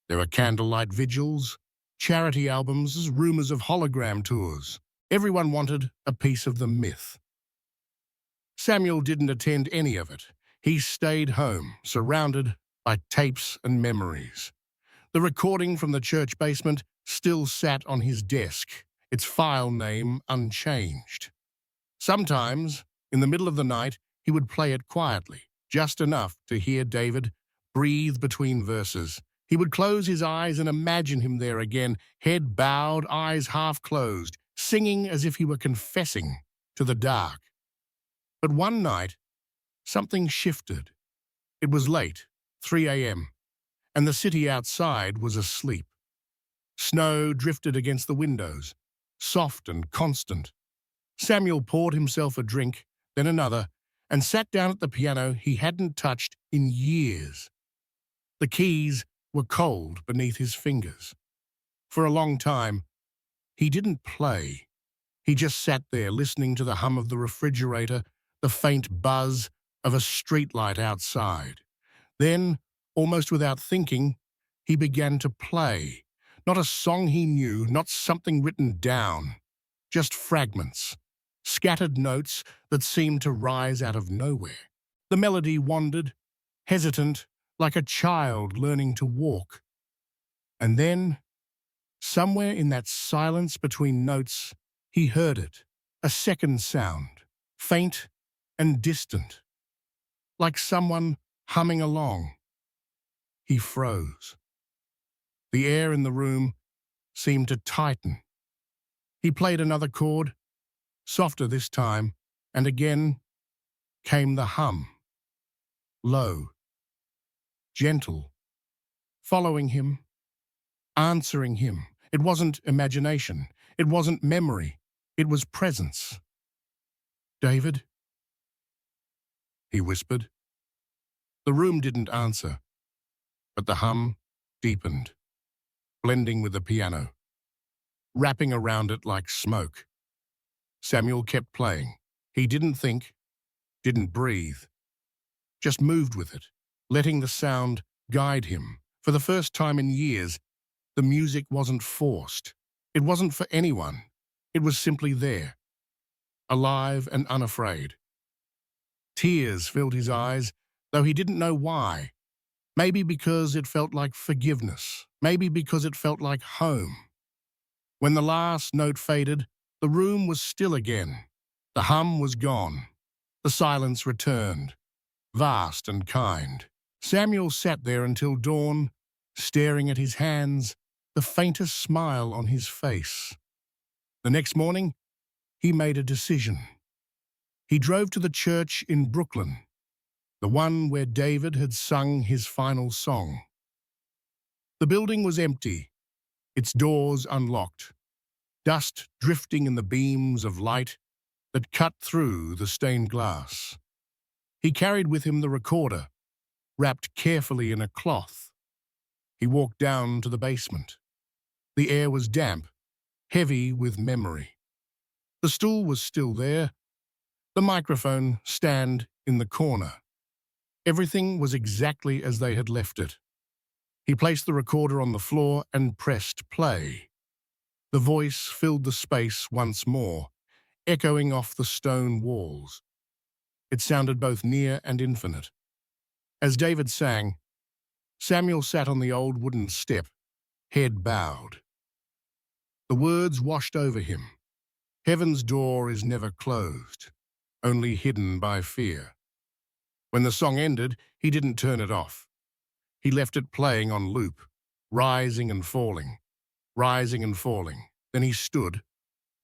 There were candlelight vigils, charity albums, rumors of hologram tours. Everyone wanted a piece of the myth. Samuel didn't attend any of it. He stayed home, surrounded by tapes and memories. The recording from the church basement still sat on his desk, its file name unchanged. Sometimes, in the middle of the night, he would play it quietly, just enough to hear David breathe between verses. He would close his eyes and imagine him there again, head bowed, eyes half closed, singing as if he were confessing to the dark. But one night, something shifted. It was late, 3 a.m., and the city outside was asleep. Snow drifted against the windows, soft and constant. Samuel poured himself a drink, then another, and sat down at the piano he hadn't touched in years. The keys were cold beneath his fingers. For a long time, he didn't play. He just sat there listening to the hum of the refrigerator, the faint buzz of a streetlight outside. Then, almost without thinking, he began to play, Not a song he knew, not something written down. Just fragments, scattered notes that seemed to rise out of nowhere. The melody wandered, hesitant, like a child learning to walk. And then, somewhere in that silence between notes, he heard it, a second sound, faint and distant, like someone humming along. He froze. The air in the room seemed to tighten. He played another chord, softer this time, and again came the hum. Low, gentle, following him, answering him. It wasn't imagination. It wasn't memory. It was presence. "David?" he whispered. The room didn't answer, but the hum deepened, blending with the piano, wrapping around it like smoke. Samuel kept playing. He didn't think, didn't breathe, just moved with it, letting the sound guide him. For the first time in years, the music wasn't forced. It wasn't for anyone. It was simply there, alive and unafraid. Tears filled his eyes, though he didn't know why. Maybe because it felt like forgiveness. Maybe because it felt like home. When the last note faded, the room was still again. The hum was gone. The silence returned, vast and kind. Samuel sat there until dawn, staring at his hands, the faintest smile on his face. The next morning, he made a decision. He drove to the church in Brooklyn, the one where David had sung his final song. The building was empty, its doors unlocked, dust drifting in the beams of light that cut through the stained glass. He carried with him the recorder, wrapped carefully in a cloth. He walked down to the basement. The air was damp, heavy with memory. The stool was still there, the microphone stand in the corner. Everything was exactly as they had left it. He placed the recorder on the floor and pressed play. The voice filled the space once more, echoing off the stone walls. It sounded both near and infinite. As David sang, Samuel sat on the old wooden step, head bowed. The words washed over him. Heaven's door is never closed, only hidden by fear. When the song ended, he didn't turn it off. He left it playing on loop, rising and falling, rising and falling. Then he stood,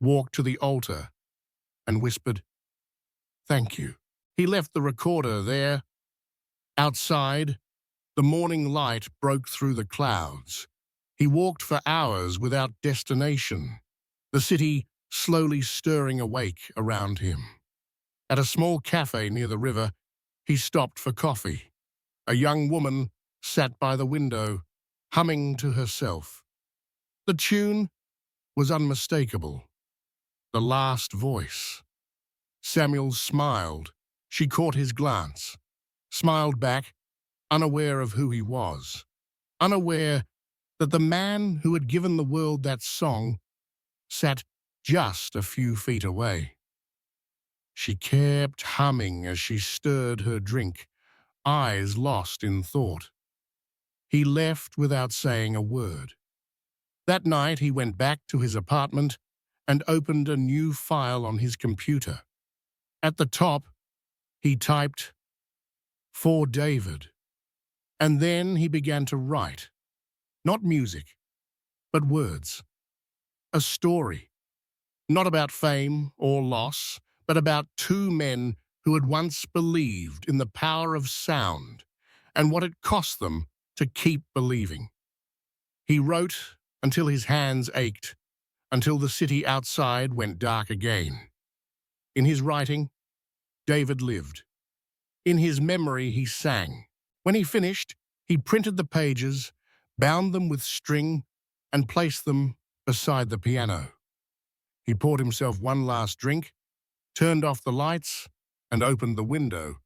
walked to the altar, and whispered, "Thank you." He left the recorder there. Outside, the morning light broke through the clouds. He walked for hours without destination, the city slowly stirring awake around him. At a small cafe near the river, he stopped for coffee. A young woman sat by the window, humming to herself. The tune was unmistakable. The last voice. Samuel smiled. She caught his glance, smiled back, unaware of who he was, unaware that the man who had given the world that song sat just a few feet away. She kept humming as she stirred her drink, eyes lost in thought. He left without saying a word. That night he went back to his apartment and opened a new file on his computer. At the top, he typed, "For David." And then he began to write. Not music, but words. A story. Not about fame or loss, but about two men who had once believed in the power of sound and what it cost them to keep believing. He wrote until his hands ached, until the city outside went dark again. In his writing, David lived. In his memory, he sang. When he finished, he printed the pages, bound them with string, and placed them beside the piano. He poured himself one last drink, turned off the lights, and opened the window.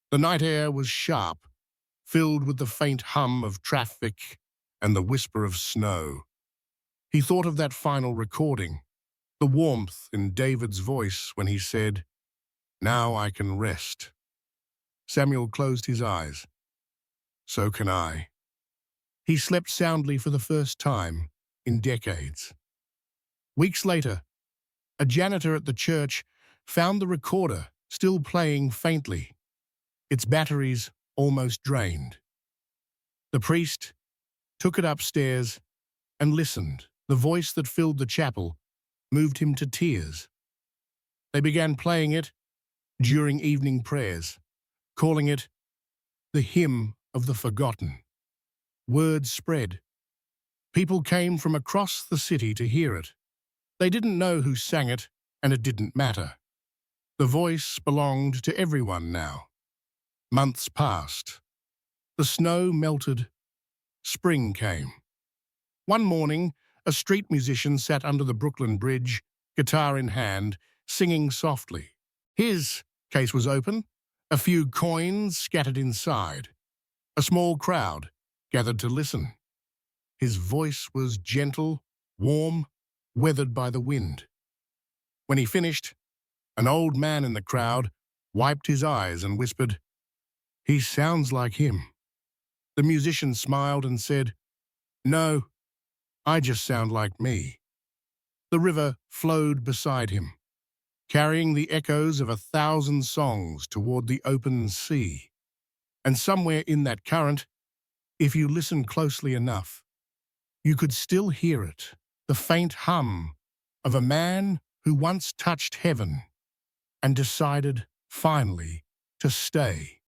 The night air was sharp, filled with the faint hum of traffic and the whisper of snow. He thought of that final recording, the warmth in David's voice when he said, "Now I can rest." Samuel closed his eyes. So can I. He slept soundly for the first time in decades. Weeks later, a janitor at the church found the recorder still playing faintly, its batteries almost drained. The priest took it upstairs and listened. The voice that filled the chapel moved him to tears. They began playing it during evening prayers, calling it the hymn of the forgotten. Word spread. People came from across the city to hear it. They didn't know who sang it, and it didn't matter. The voice belonged to everyone now. Months passed. The snow melted. Spring came. One morning, a street musician sat under the Brooklyn Bridge, guitar in hand, singing softly. His case was open, a few coins scattered inside. A small crowd gathered to listen. His voice was gentle, warm, weathered by the wind. When he finished, an old man in the crowd wiped his eyes and whispered, "He sounds like him." The musician smiled and said, "No, I just sound like me." The river flowed beside him, carrying the echoes of 1,000 songs toward the open sea. And somewhere in that current, if you listened closely enough, you could still hear it, the faint hum of a man who once touched heaven and decided, finally, to stay.